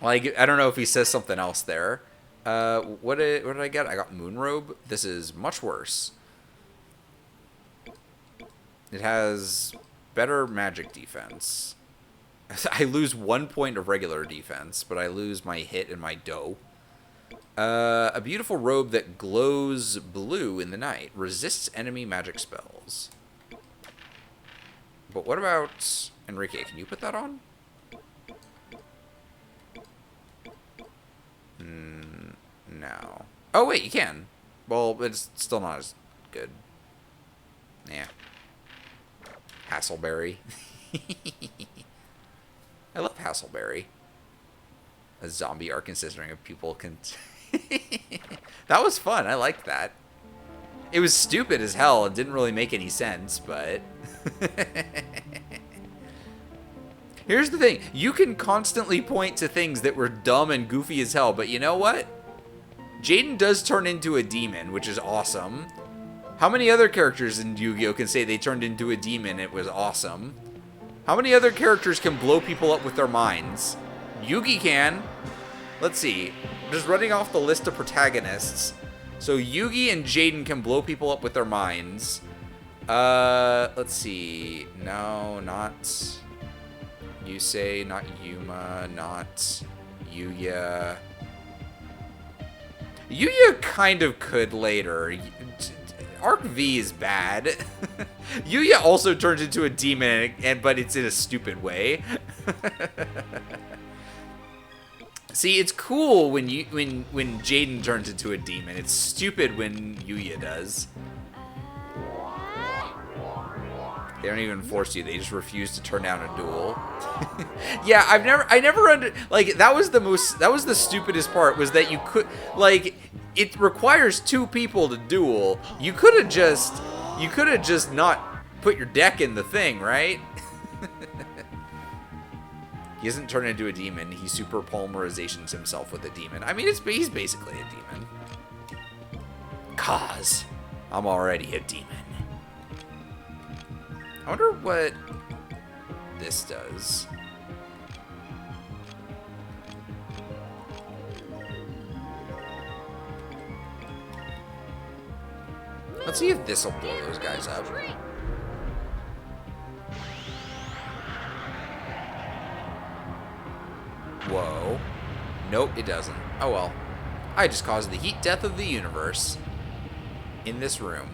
don't know if he says something else there. What did I get? I got Moonrobe. This is much worse. It has better magic defense. I lose 1 point of regular defense, but I lose my hit and my dough. A beautiful robe that glows blue in the night. Resists enemy magic spells. But what about Enrique? Can you put that on? No. Oh, wait, you can. Well, it's still not as good. Yeah. Hasselberry. I love Hasselberry. A zombie arc consisting of people can... That was fun. I liked that. It was stupid as hell and didn't really make any sense, but... Here's the thing. You can constantly point to things that were dumb and goofy as hell, but you know what? Jaden does turn into a demon, which is awesome. How many other characters in Yu-Gi-Oh! Can say they turned into a demon, it was awesome? How many other characters can blow people up with their minds? Yugi can. Let's see. Just running off the list of protagonists. So Yugi and Jaden can blow people up with their minds. Let's see. No, not Yusei, not Yuma, not Yuya. Yuya kind of could later. Arc V is bad. Yuya also turns into a demon, but it's in a stupid way. See, it's cool when Jaden turns into a demon. It's stupid when Yuya does. They don't even force you. They just refuse to turn down a duel. Yeah, I never like that was the stupidest part, was that you could, like, it requires 2 people to duel. You could have just not put your deck in the thing, right? He doesn't turn into a demon. He super polymerizations himself with a demon. I mean, he's basically a demon. 'Cause I'm already a demon. I wonder what this does. Let's see if this will blow those guys up. Whoa. Nope, it doesn't. Oh well. I just caused the heat death of the universe in this room.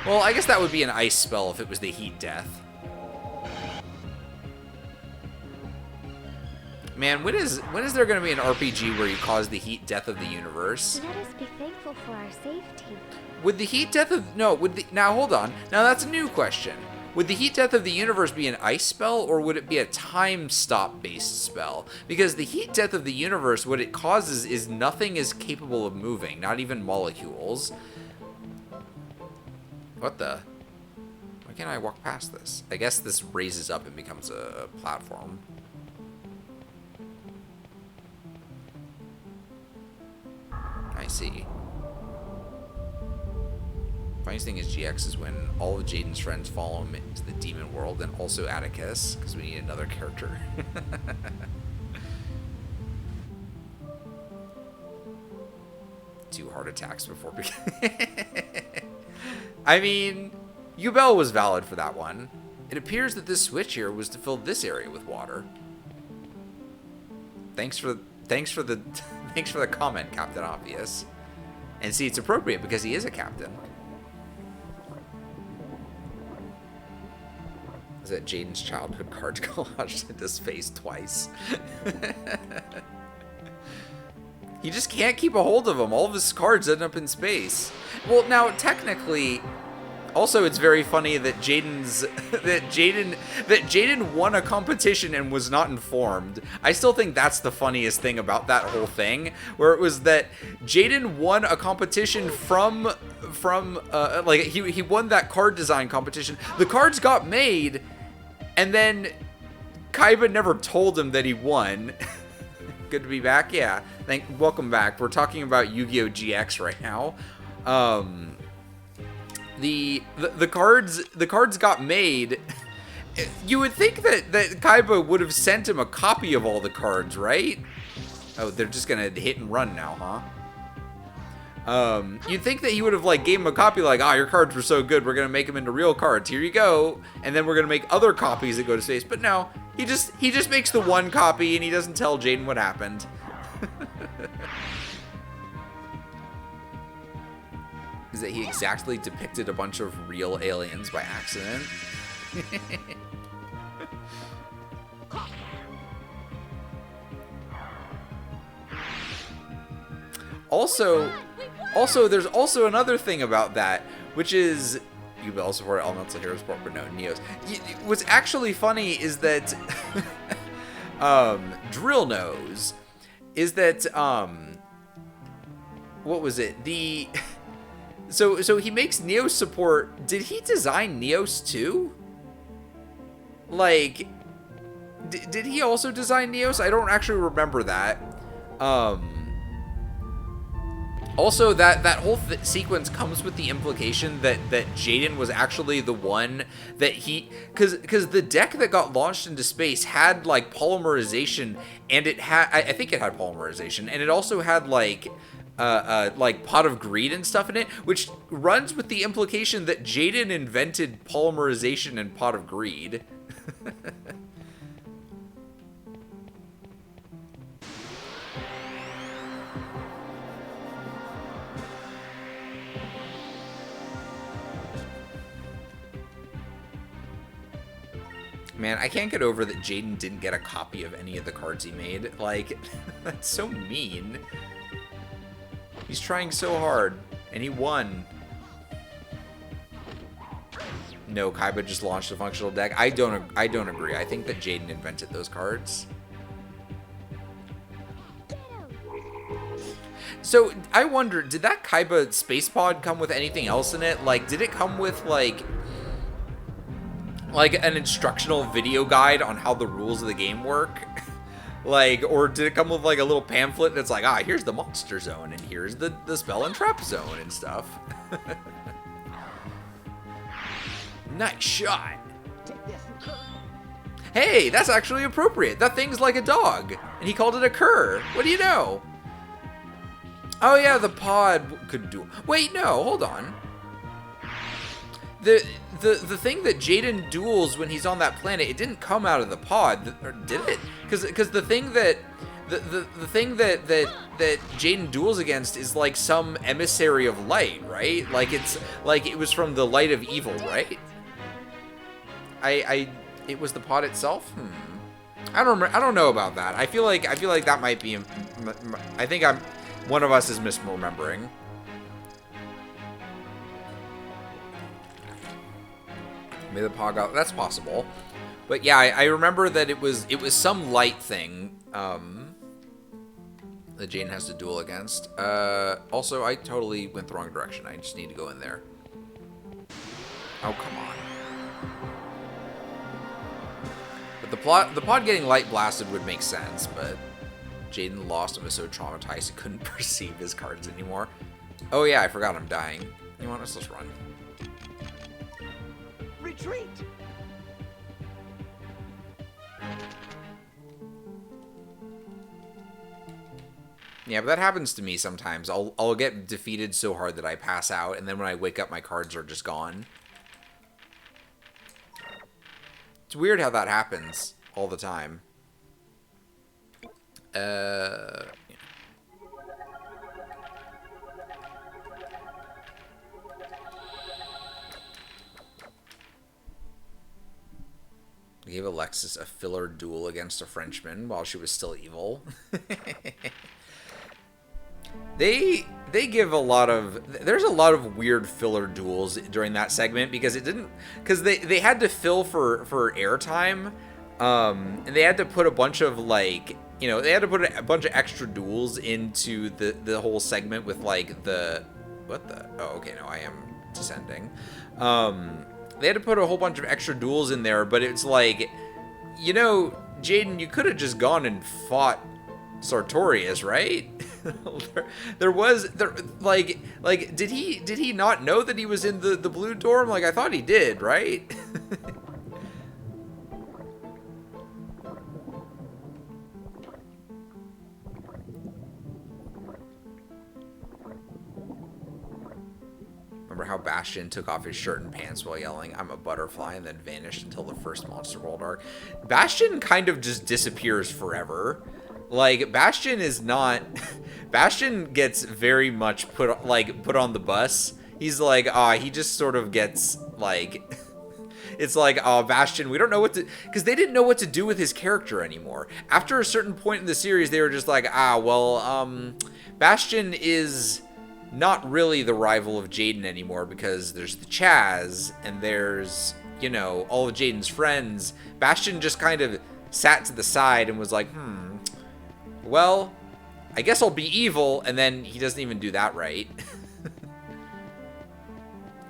Well, I guess that would be an ice spell if it was the heat death. Man, when is there going to be an RPG where you cause the heat death of the universe? Let us be thankful for our safety. Would the heat death of now hold on. Now that's a new question. Would the heat death of the universe be an ice spell, or would it be a time stop based spell? Because the heat death of the universe, what it causes is nothing is capable of moving, not even molecules. What the? Why can't I walk past this? I guess this raises up and becomes a platform. I see. Funniest thing is GX is when all of Jaden's friends follow him into the demon world, and also Atticus, because we need another character. 2 heart attacks before I mean, Yubel was valid for that one. It appears that this switch here was to fill this area with water. Thanks for the comment, Captain Obvious. And see, it's appropriate because he is a captain. Is that Jaden's childhood cards collaged into his face twice? He just can't keep a hold of them. All of his cards end up in space. Well, now technically, also it's very funny that Jaden won a competition and was not informed. I still think that's the funniest thing about that whole thing, where it was that Jaden won a competition from like he won that card design competition. The cards got made, and then Kaiba never told him that he won. Good to be back. Yeah, welcome back. We're talking about Yu-Gi-Oh! GX right now. The cards got made. You would think that Kaiba would have sent him a copy of all the cards, right? Oh, they're just gonna hit and run now, huh? You'd think that he would have like gave him a copy, like, your cards were so good, we're gonna make them into real cards. Here you go, and then we're gonna make other copies that go to space. But no, he just makes the one copy, and he doesn't tell Jaden what happened. Is that he exactly depicted a bunch of real aliens by accident. Also, there's also another thing about that, which is you also support Elemental Hero Support, but no Neos. What's actually funny is that Drill knows is that what was it? So he makes Neos support. Did he design Neos too? Like, did he also design Neos? I don't actually remember that. Also, that whole sequence comes with the implication that Jaden was actually the one that he, because the deck that got launched into space had like polymerization, and it had, I think it had polymerization, and it also had like Pot of Greed and stuff in it, which runs with the implication that Jaden invented polymerization and Pot of Greed. Man, I can't get over that Jaden didn't get a copy of any of the cards he made. Like, that's so mean. He's trying so hard, and he won. No, Kaiba just launched a functional deck. I don't agree. I think that Jaden invented those cards. So, I wonder, did that Kaiba Space Pod come with anything else in it? Like, did it come with, like an instructional video guide on how the rules of the game work? Like, or did it come with like a little pamphlet that's like, here's the monster zone and here's the spell and trap zone and stuff? Nice shot. Hey, that's actually appropriate. That thing's like a dog, and he called it a cur. What do you know? Oh yeah, the pod could do. Wait, no, hold on. The thing that Jaden duels when he's on that planet, it didn't come out of the pod, or did it? Because the thing that the thing that Jaden duels against is like some emissary of light, right? Like it's like it was from the light of evil, right? It was the pod itself. I don't know about that. I feel like that might be. I think one of us is misremembering. Maybe the pod got, that's possible. But yeah, I remember that it was some light thing that Jaden has to duel against. Also, I totally went the wrong direction. I just need to go in there. Oh, come on. But the pod getting light blasted would make sense, but Jaden lost and was so traumatized he couldn't perceive his cards anymore. Oh yeah, I forgot I'm dying. You want us? Let's run. Retreat! Yeah, but that happens to me sometimes. I'll get defeated so hard that I pass out, and then when I wake up, my cards are just gone. It's weird how that happens all the time. Yeah. Gave Alexis a filler duel against a Frenchman while she was still evil. They give a lot of, there's a lot of weird filler duels during that segment because they had to fill for airtime, and they had to put a bunch of like, they had to put a bunch of extra duels into the whole segment with like oh okay, no, I am descending. They had to put a whole bunch of extra duels in there, but it's like, Jaden, you could have just gone and fought Sartorius, right? Did he not know that he was in the blue dorm? Like, I thought he did, right? Remember how Bastion took off his shirt and pants while yelling, "I'm a butterfly," and then vanished until the first Monster World arc? Bastion kind of just disappears forever. Like, Bastion is not... Bastion gets very much put on the bus. He's like, he just sort of gets, like... It's like, Bastion, we don't know what to... Because they didn't know what to do with his character anymore. After a certain point in the series, they were just like, Bastion is not really the rival of Jaden anymore because there's the Chaz, and there's, all of Jaden's friends. Bastion just kind of sat to the side and was like, well, I guess I'll be evil, and then he doesn't even do that right.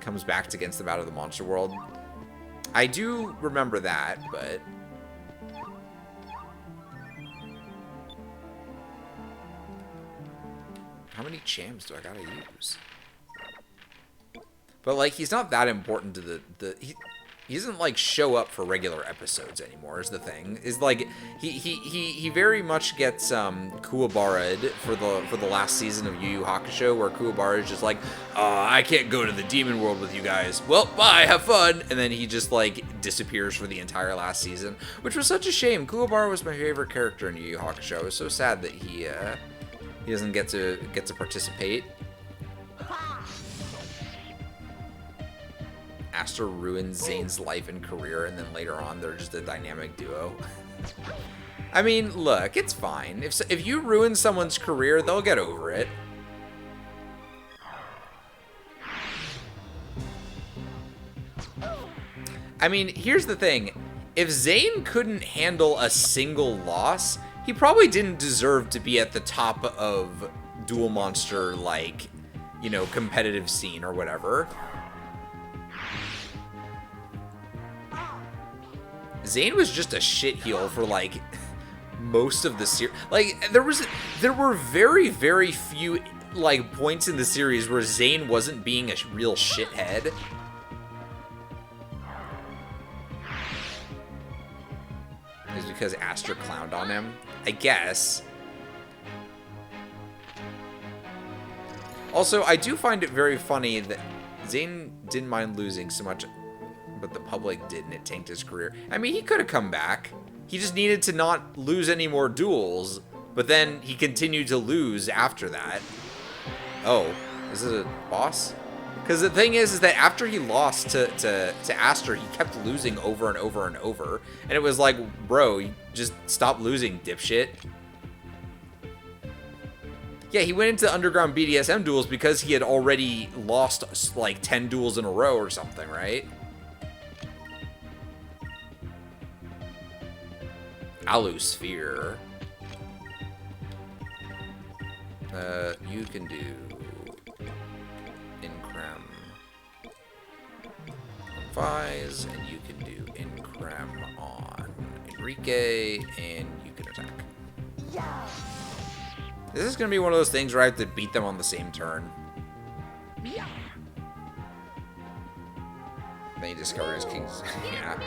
Comes back against them out of the Monster World. I do remember that, but... How many chams do I gotta use? But, like, he's not that important to he doesn't, like, show up for regular episodes anymore, is the thing. Is, like, he very much gets, Kuwabara'd for the last season of Yu Yu Hakusho, where Kuwabara is just like, I can't go to the demon world with you guys. Well, bye, have fun! And then he just, like, disappears for the entire last season, which was such a shame. Kuwabara was my favorite character in Yu Yu Hakusho. It was so sad that he doesn't get to participate. Aster ruins Zane's life and career, and then later on they're just a dynamic duo. I mean, look, it's fine. If you ruin someone's career, they'll get over it. I mean, here's the thing. If Zane couldn't handle a single loss, he probably didn't deserve to be at the top of Duel Monster, like, you know, competitive scene or whatever. Zane was just a shitheel for, like, most of the series. Like, there were very, very few, like, points in the series where Zane wasn't being a real shithead. It's because Aster clowned on him, I guess. Also, I do find it very funny that Zane didn't mind losing so much, but the public didn't. It tanked his career. I mean, he could have come back. He just needed to not lose any more duels, but then he continued to lose after that. Oh, is it a boss? Because the thing is that after he lost to Aster, he kept losing over and over and over. And it was like, bro, you just stop losing, dipshit. Yeah, he went into underground BDSM duels because he had already lost like 10 duels in a row or something, right? Awseome. You can do Increm on Vise, and you can do Increm on Enrique, and you can attack. This is gonna be one of those things where I have to beat them on the same turn. Then he discovers King's. Yeah.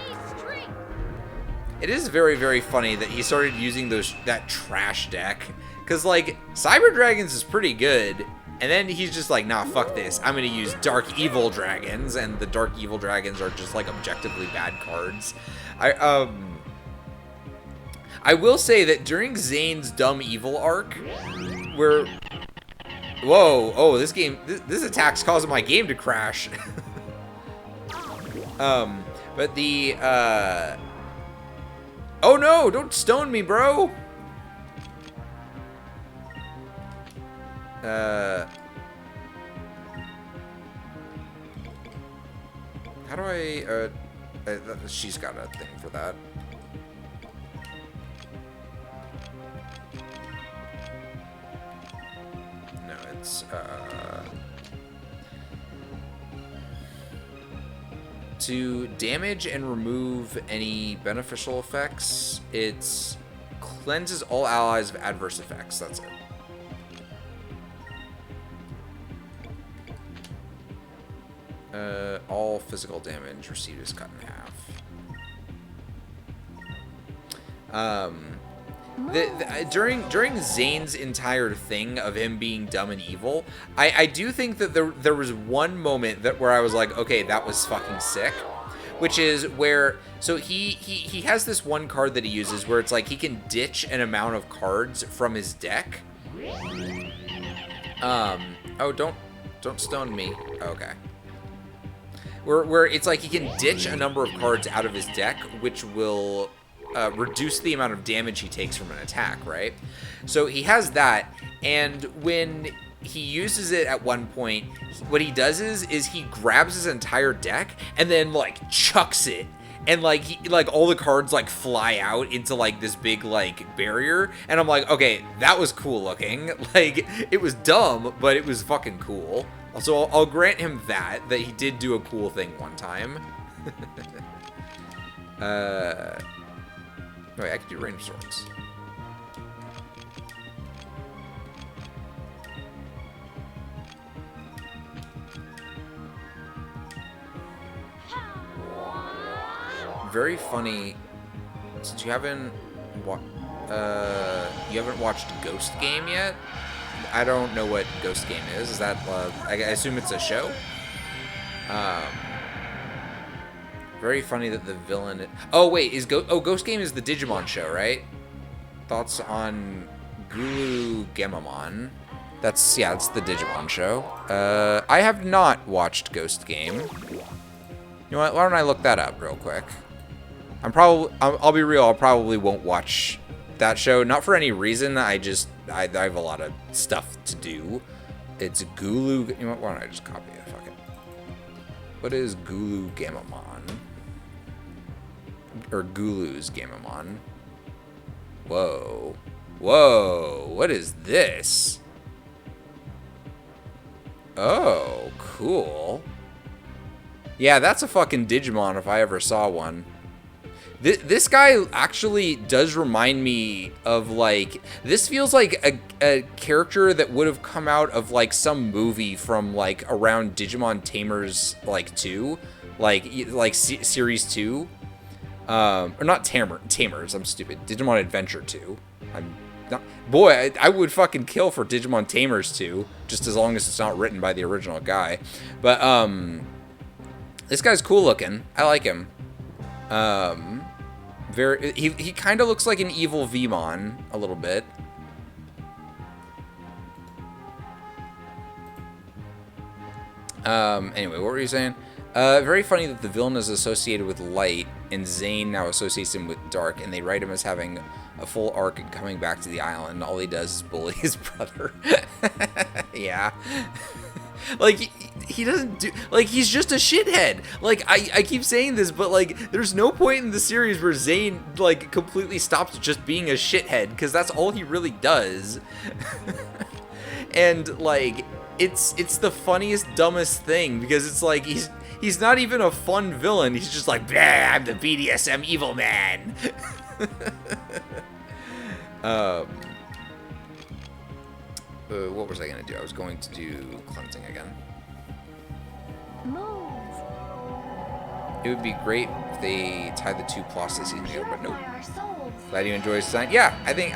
It is very, very funny that he started using that trash deck. Because, like, Cyber Dragons is pretty good. And then he's just like, nah, fuck this. I'm going to use Dark Evil Dragons. And the Dark Evil Dragons are just, like, objectively bad cards. I will say that during Zane's Dumb Evil arc, where... Whoa, oh, this game... This attack's causing my game to crash. But the, Oh no, don't stone me, bro! How do I, she's got a thing for that. No, it's, to damage and remove any beneficial effects, it cleanses all allies of adverse effects. That's it. All physical damage received is cut in half. During Zane's entire thing of him being dumb and evil, I do think that there was one moment where I was like, okay, that was fucking sick, which is where, so he has this one card that he uses where it's like he can ditch an amount of cards from his deck. Oh, don't stone me. Okay. Where it's like he can ditch a number of cards out of his deck, which will reduce the amount of damage he takes from an attack, right? So he has that, and when he uses it at one point, what he does is he grabs his entire deck and then like chucks it, and like all the cards like fly out into like this big like barrier, and I'm like, okay, that was cool looking. Like, it was dumb, but it was fucking cool. So I'll grant him that he did do a cool thing one time. Wait, I can do range swords. very funny since you haven't watched Ghost Game yet. I don't know what Ghost Game is. Is that I assume it's a show? Very funny that the villain. Oh wait, Ghost Game is the Digimon show, right? Thoughts on Gulu Gamamon? It's the Digimon show. I have not watched Ghost Game. You know what? Why don't I look that up real quick? I'll be real. I probably won't watch that show. Not for any reason. I have a lot of stuff to do. It's Gulu. You know what? Why don't I just copy it? Fuck it. What is Gulu Gamamon? Or Gulu's Gamamon? Whoa. Whoa. What is this? Oh, cool. Yeah, that's a fucking Digimon if I ever saw one. This guy actually does remind me of, like... This feels like a character that would have come out of, like, some movie from, like, around Digimon Tamers, like, 2. Like Series 2. Or not Tamers, I'm stupid. Digimon Adventure 2. I'm not... Boy, I would fucking kill for Digimon Tamers 2, just as long as it's not written by the original guy. But, this guy's cool looking. I like him. He kind of looks like an evil Vmon a little bit. Anyway, what were you saying? Very funny that the villain is associated with light, and Zane now associates him with dark, and they write him as having a full arc and coming back to the island. All he does is bully his brother. Yeah. Like, he doesn't do... Like, he's just a shithead. Like, I keep saying this, but, like, there's no point in the series where Zane, like, completely stops just being a shithead, because that's all he really does. And, like, it's the funniest, dumbest thing, because it's like, he's not even a fun villain. He's just like, blah, I'm the BDSM evil man. What was I going to do? I was going to do cleansing again. Move. It would be great if they tied the two processes together, but nope. Purify our souls. Glad you enjoy design. Yeah, I think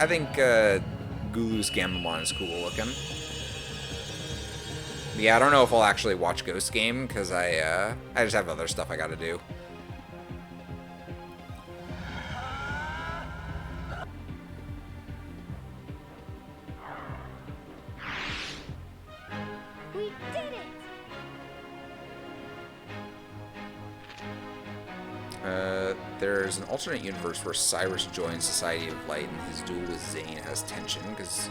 Gulu's Gamamon is cool looking. But yeah, I don't know if I'll actually watch Ghost Game because I just have other stuff I got to do. We did it. There's an alternate universe where Cyrus joins Society of Light and his duel with Zane has tension, because...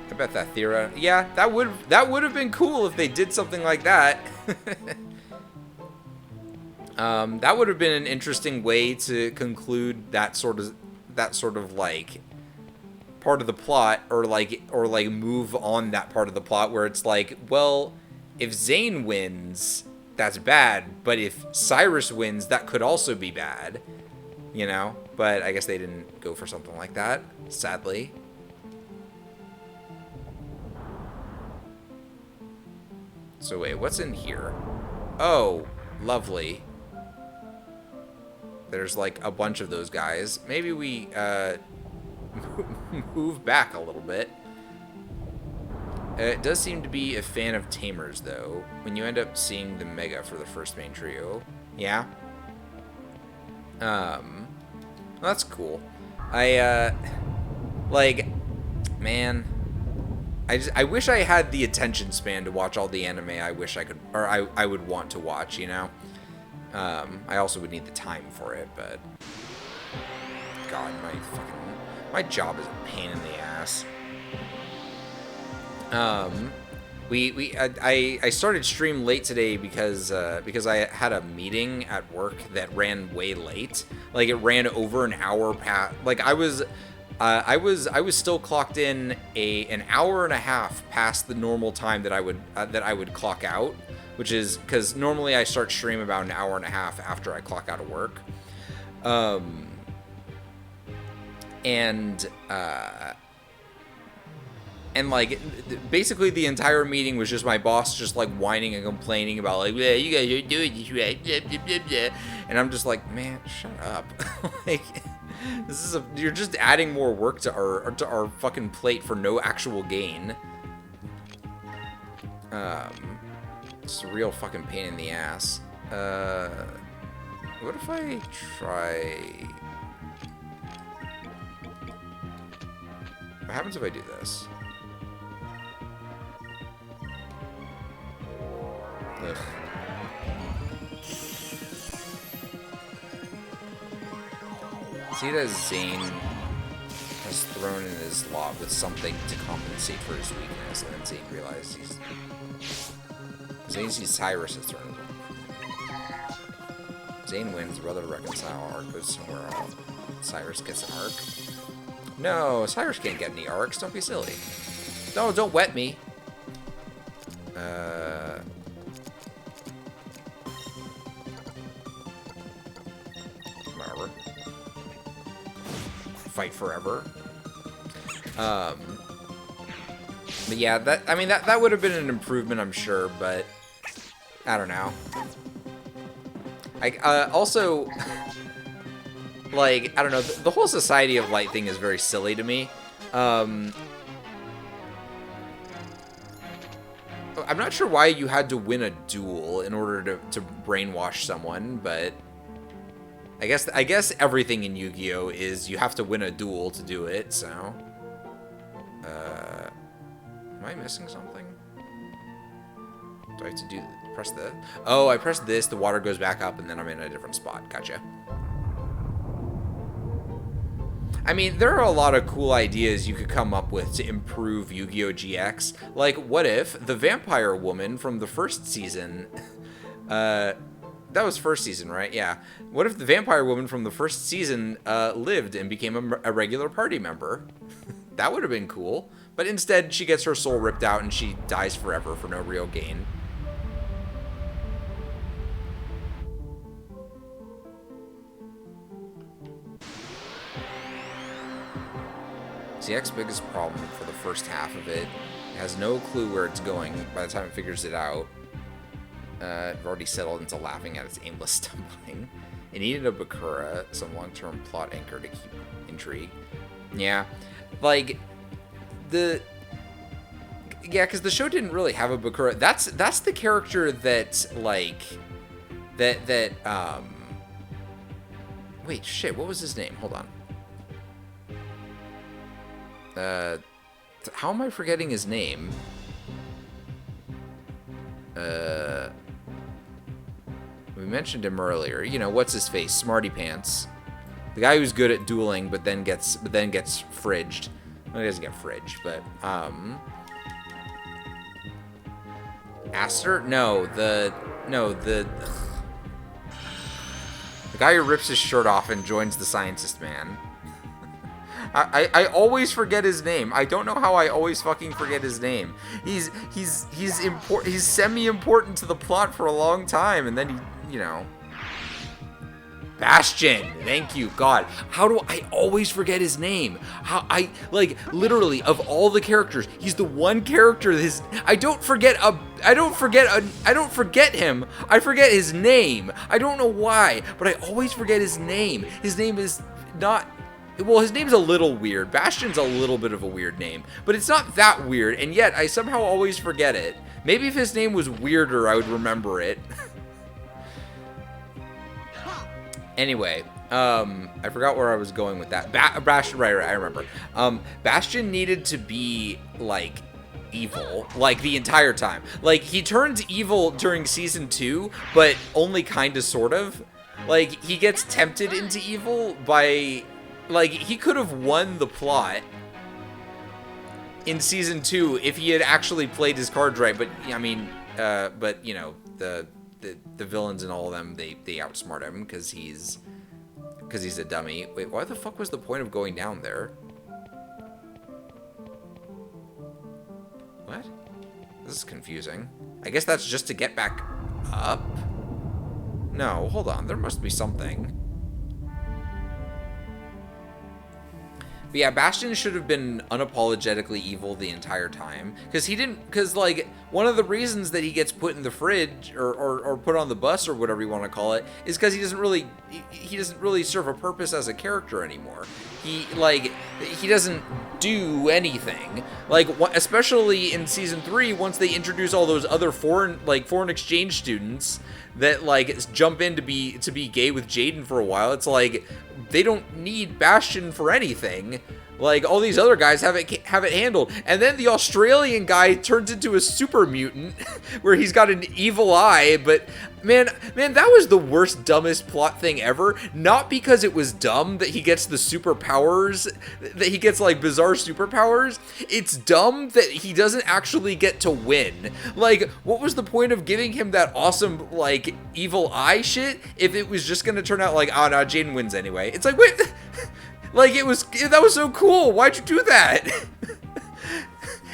I bet that theory... Yeah, that would have been cool if they did something like that. That would have been an interesting way to conclude that sort of like part of the plot, or like move on that part of the plot where it's like, well, if Zane wins, that's bad, but if Cyrus wins, that could also be bad, you know? But I guess they didn't go for something like that, sadly. So wait, what's in here? Oh, lovely. There's like a bunch of those guys. Maybe we move back a little bit. It does seem to be a fan of Tamers, though, when you end up seeing the Mega for the first main trio. Yeah? Well, that's cool. Like, man, I wish I had the attention span to watch all the anime I wish I could, or I would want to watch, you know? I also would need the time for it, but... God, my job is a pain in the ass. I started stream late today because I had a meeting at work that ran way late. Like, it ran over an hour past. Like, I was still clocked in an hour and a half past the normal time that I would clock out, which is because normally I start stream about an hour and a half after I clock out of work. And, like, basically the entire meeting was just my boss just, like, whining and complaining about, like, yeah, you guys are doing this right, blah, blah, blah, blah. And I'm just like, man, shut up. Like, you're just adding more work to our fucking plate for no actual gain. It's a real fucking pain in the ass. What if I try... What happens if I do this? Ugh. See that Zane has thrown in his lob with something to compensate for his weakness, and then Zane realizes Zane sees Cyrus has thrown it. Zane wins, brother reconcile, Arc goes somewhere else. Cyrus gets an arc. No, Cyrus can't get any arcs, don't be silly. No, don't wet me. Whatever. Fight forever. But yeah, that would have been an improvement, I'm sure, but I don't know. Also, like, I don't know, the whole Society of Light thing is very silly to me. I'm not sure why you had to win a duel in order to brainwash someone, but I guess everything in Yu-Gi-Oh! Is you have to win a duel to do it, so... Am I missing something? Do I have to press this? Oh, I pressed this, the water goes back up, and then I'm in a different spot. Gotcha. I mean, there are a lot of cool ideas you could come up with to improve Yu-Gi-Oh! GX. Like, what if the vampire woman from the first season... that was first season, right? Yeah. What if the vampire woman from the first season lived and became a regular party member? That would have been cool. But instead, she gets her soul ripped out and she dies forever for no real gain. ZX's biggest problem for the first half of it has no clue where it's going by the time it figures it out. I've already settled into laughing at its aimless stumbling. It needed a Bakura, some long-term plot anchor to keep intrigue. Yeah, like because the show didn't really have a Bakura. That's the character that like wait, shit, what was his name? Hold on. How am I forgetting his name? We mentioned him earlier. You know, what's his face? Smarty Pants. The guy who's good at dueling, but then gets fridged. Well, he doesn't get fridged, but Aster? No, the guy who rips his shirt off and joins the Scientist Man. I always forget his name. I don't know how I always fucking forget his name. He's semi-important to the plot for a long time, and then he, you know. Bastion. Thank you, God. How do I always forget his name? Literally, of all the characters, he's the one character that I don't forget him. I forget his name. I don't know why, but I always forget his name. His name is not... Well, his name's a little weird. Bastion's a little bit of a weird name, but it's not that weird, and yet I somehow always forget it. Maybe if his name was weirder, I would remember it. Anyway, I forgot where I was going with that. Bastion, right, I remember. Bastion needed to be, like, evil, like, the entire time. Like, he turned evil during Season 2, but only kinda, sort of. Like, he gets tempted into evil by... Like, he could have won the plot in Season 2 if he had actually played his cards right, but, I mean, but, you know, the villains and all of them, they outsmart him because he's a dummy. Wait, why the fuck was the point of going down there? What? This is confusing. I guess that's just to get back up? No, hold on, there must be something. But yeah, Bastion should have been unapologetically evil the entire time. Because like, one of the reasons that he gets put in the fridge or put on the bus or whatever you want to call it is because he doesn't really serve a purpose as a character anymore. He doesn't do anything. Like, especially in season 3, once they introduce all those other foreign exchange students that like jump in to be gay with Jaden for a while, it's like they don't need Bastion for anything. Like, all these other guys have it handled. And then the Australian guy turns into a super mutant where he's got an evil eye. But man, that was the worst, dumbest plot thing ever. Not because it was dumb that he gets the superpowers, that he gets like bizarre superpowers. It's dumb that he doesn't actually get to win. Like, what was the point of giving him that awesome like evil eye shit if it was just gonna turn out like, oh no, Jaden wins anyway? It's like, wait. Like, that was so cool. Why'd you do that?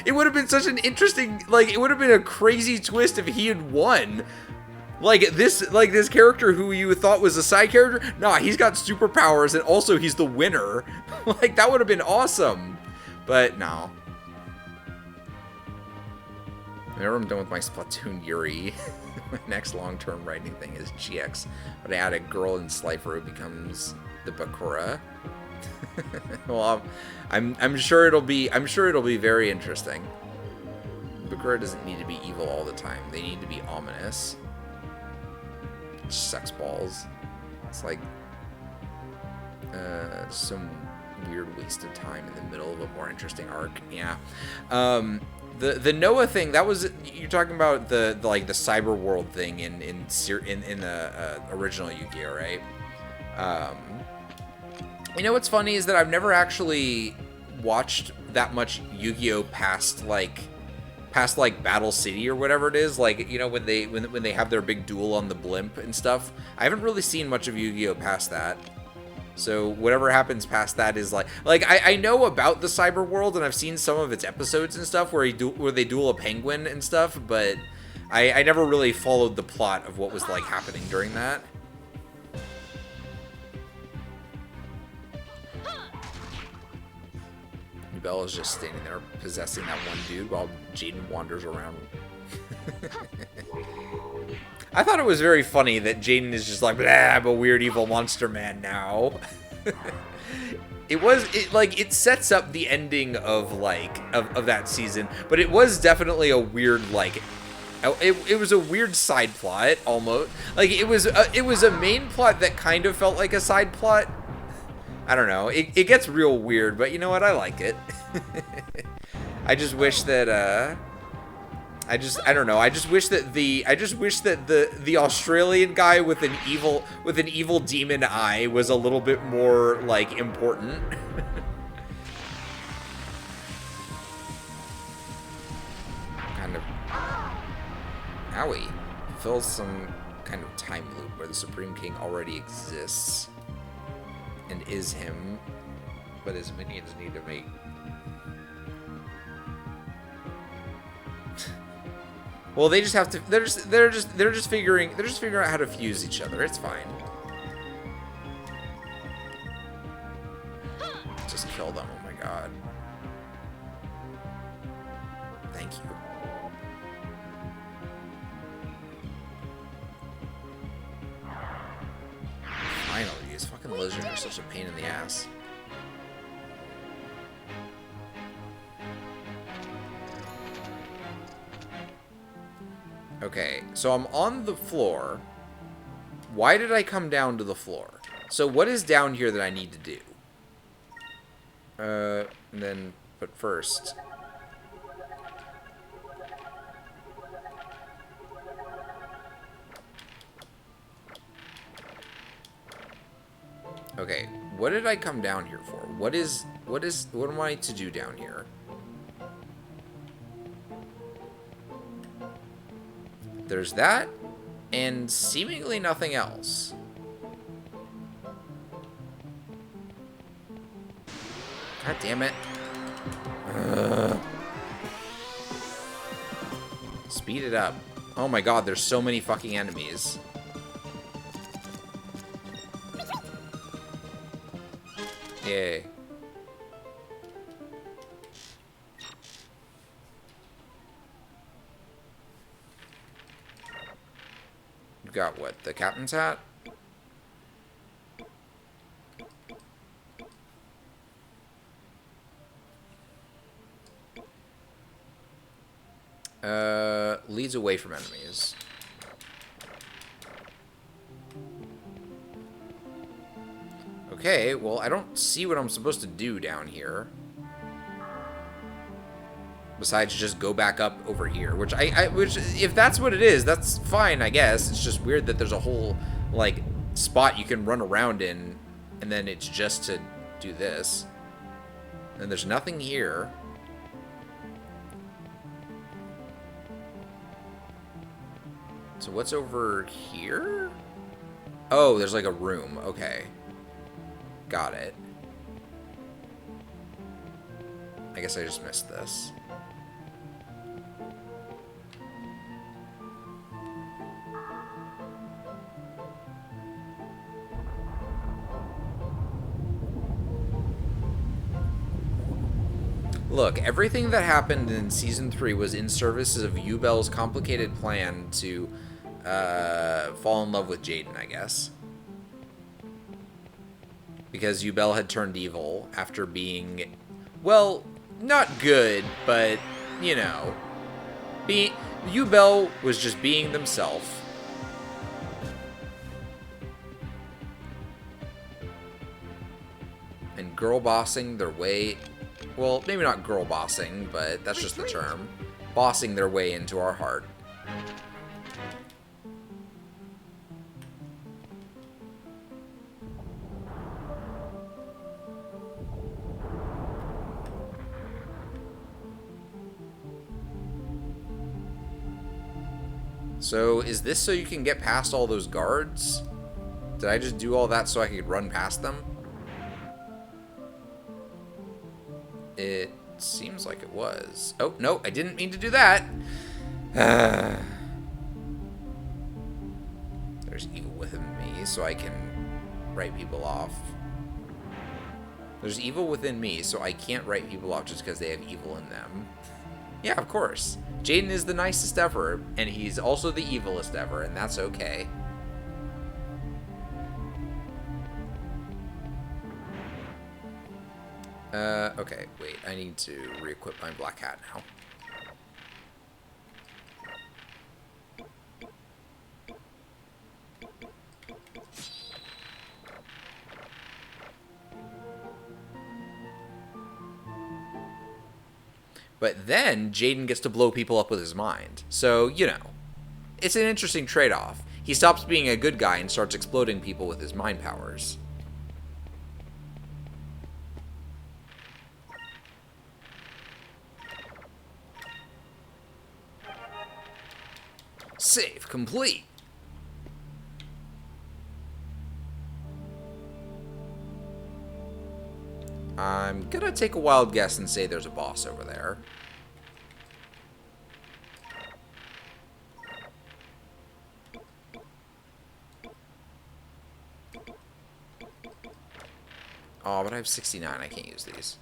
It would have been such an interesting, like, it would have been a crazy twist if he had won. Like, this character who you thought was a side character, nah, he's got superpowers and also he's the winner. Like, that would have been awesome. But no. Whenever I'm done with my Splatoon Yuri, my next long-term writing thing is GX. But I add a girl in Slifer who becomes the Bakura. Well, I'm sure it'll be very interesting. Bakura doesn't need to be evil all the time. They need to be ominous. Sex balls. It's like some weird waste of time in the middle of a more interesting arc. Yeah. The Noah thing, that was, you're talking about the cyber world thing in the original Yu-Gi-Oh, right? You know what's funny is that I've never actually watched that much Yu-Gi-Oh past Battle City or whatever it is. Like, you know, when they have their big duel on the blimp and stuff. I haven't really seen much of Yu-Gi-Oh past that. So whatever happens past that is like I know about the cyber world and I've seen some of its episodes and stuff where they duel a penguin and stuff, but I never really followed the plot of what was like happening during that. Bella's just standing there possessing that one dude while Jaden wanders around. I thought it was very funny that Jaden is just like, blah, I'm a weird evil monster man now. It sets up the ending of that season, but it was definitely a weird it was a weird side plot almost. Like it was a main plot that kind of felt like a side plot. I don't know. It gets real weird, but you know what? I like it. I just wish that I don't know. I just wish that the Australian guy with an evil demon eye was a little bit more like important. Kind of. Owie. Fills some kind of time loop where the Supreme King already exists. And is him, but his minions need to make. Well, they just have to. They're just figuring out how to fuse each other. It's fine. Just kill them. Oh my god. Thank you. Finally, these fucking lizards are such a pain in the ass. Okay, so I'm on the floor. Why did I come down to the floor? So what is down here that I need to do? But first... Okay, what did I come down here for? What am I to do down here? There's that, and seemingly nothing else. God damn it. Speed it up. Oh my god, there's so many fucking enemies. Yay. We've got what? The captain's hat? Leads away from enemies. Okay, well, I don't see what I'm supposed to do down here. Besides just go back up over here, which which if that's what it is, that's fine, I guess. It's just weird that there's a whole, like, spot you can run around in, and then it's just to do this. And there's nothing here. So what's over here? Oh, there's like a room. Okay. Got it. I guess I just missed this. Look, everything that happened in Season 3 was in service of Yubel's complicated plan to fall in love with Jaden, I guess. Because Yubel had turned evil after being, well, not good, but, you know, Yubel was just being themselves. And girl bossing their way, well, maybe not girl bossing, but that's just the term. Bossing their way into our heart. So, is this so you can get past all those guards? Did I just do all that so I could run past them? It seems like it was. Oh, no, I didn't mean to do that. There's evil within me, so I can write people off. There's evil within me, so I can't write people off just because they have evil in them. Yeah, of course. Jaden is the nicest ever, and he's also the evilest ever, and that's okay. Okay, wait, I need to re-equip my black hat now. But then Jaden gets to blow people up with his mind. So, you know, it's an interesting trade-off. He stops being a good guy and starts exploding people with his mind powers. Save complete. I'm gonna take a wild guess and say there's a boss over there. Oh, but I have 69. I can't use these.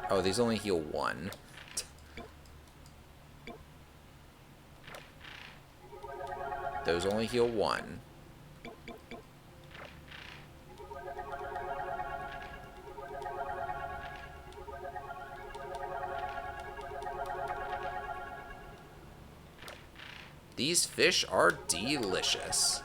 Oh, these only heal 1. Those only heal 1. These fish are delicious.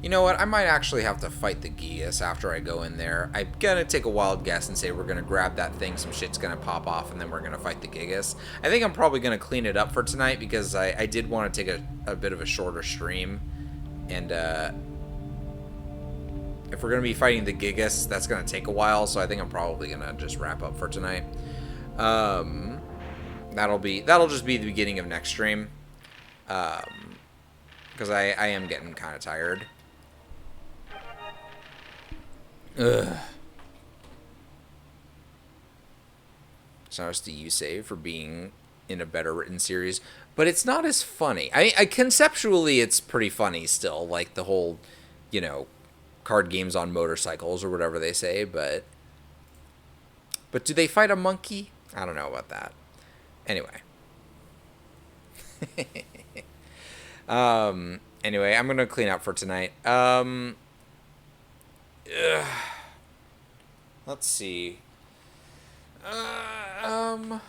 You know what? I might actually have to fight the Gigas after I go in there. I'm gonna take a wild guess and say we're gonna grab that thing, some shit's gonna pop off, and then we're gonna fight the Gigas. I think I'm probably gonna clean it up for tonight because I did want to take a bit of a shorter stream. And if we're gonna be fighting the Gigas, that's gonna take a while, so I think I'm probably gonna just wrap up for tonight. That'll just be the beginning of next stream. Because I am getting kind of tired. Ugh. So it's to Awseome for being in a better written series, but it's not as funny. I conceptually it's pretty funny still, like the whole, you know, card games on motorcycles or whatever they say, but do they fight a monkey? I don't know about that. Anyway. Anyway, I'm gonna clean up for tonight. Let's see. I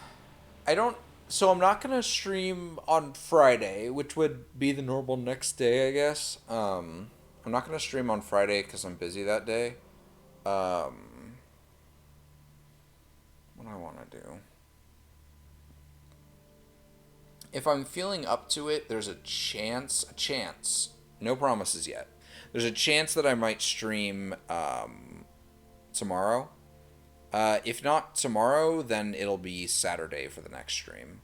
don't. So I'm not gonna stream on Friday, which would be the normal next day, I guess. I'm not gonna stream on Friday because I'm busy that day. What do I want to do? If I'm feeling up to it, there's a chance, no promises yet. There's a chance that I might stream tomorrow. If not tomorrow, then it'll be Saturday for the next stream.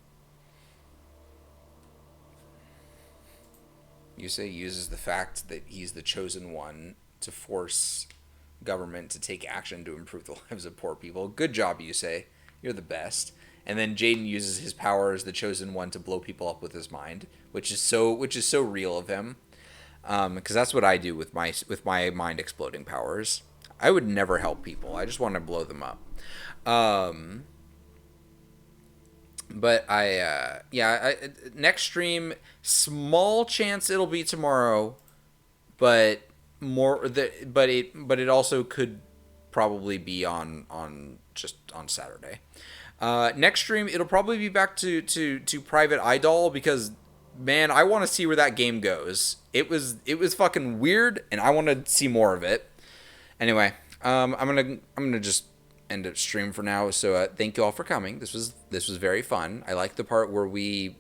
Yusei uses the fact that he's the chosen one to force government to take action to improve the lives of poor people. Good job, Yusei. You're the best. And then Jaden uses his power as the chosen one to blow people up with his mind, which is so real of him. Because that's what I do with my mind exploding powers. I would never help people. I just want to blow them up. But next stream, small chance it'll be tomorrow, but it also could probably be on Saturday. Next stream, it'll probably be back to Private Idol because, man, I want to see where that game goes. It was fucking weird, and I want to see more of it. Anyway, I'm gonna just end the stream for now. So thank you all for coming. This was very fun. I like the part where we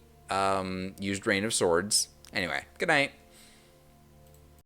used Rain of Swords. Anyway, good night.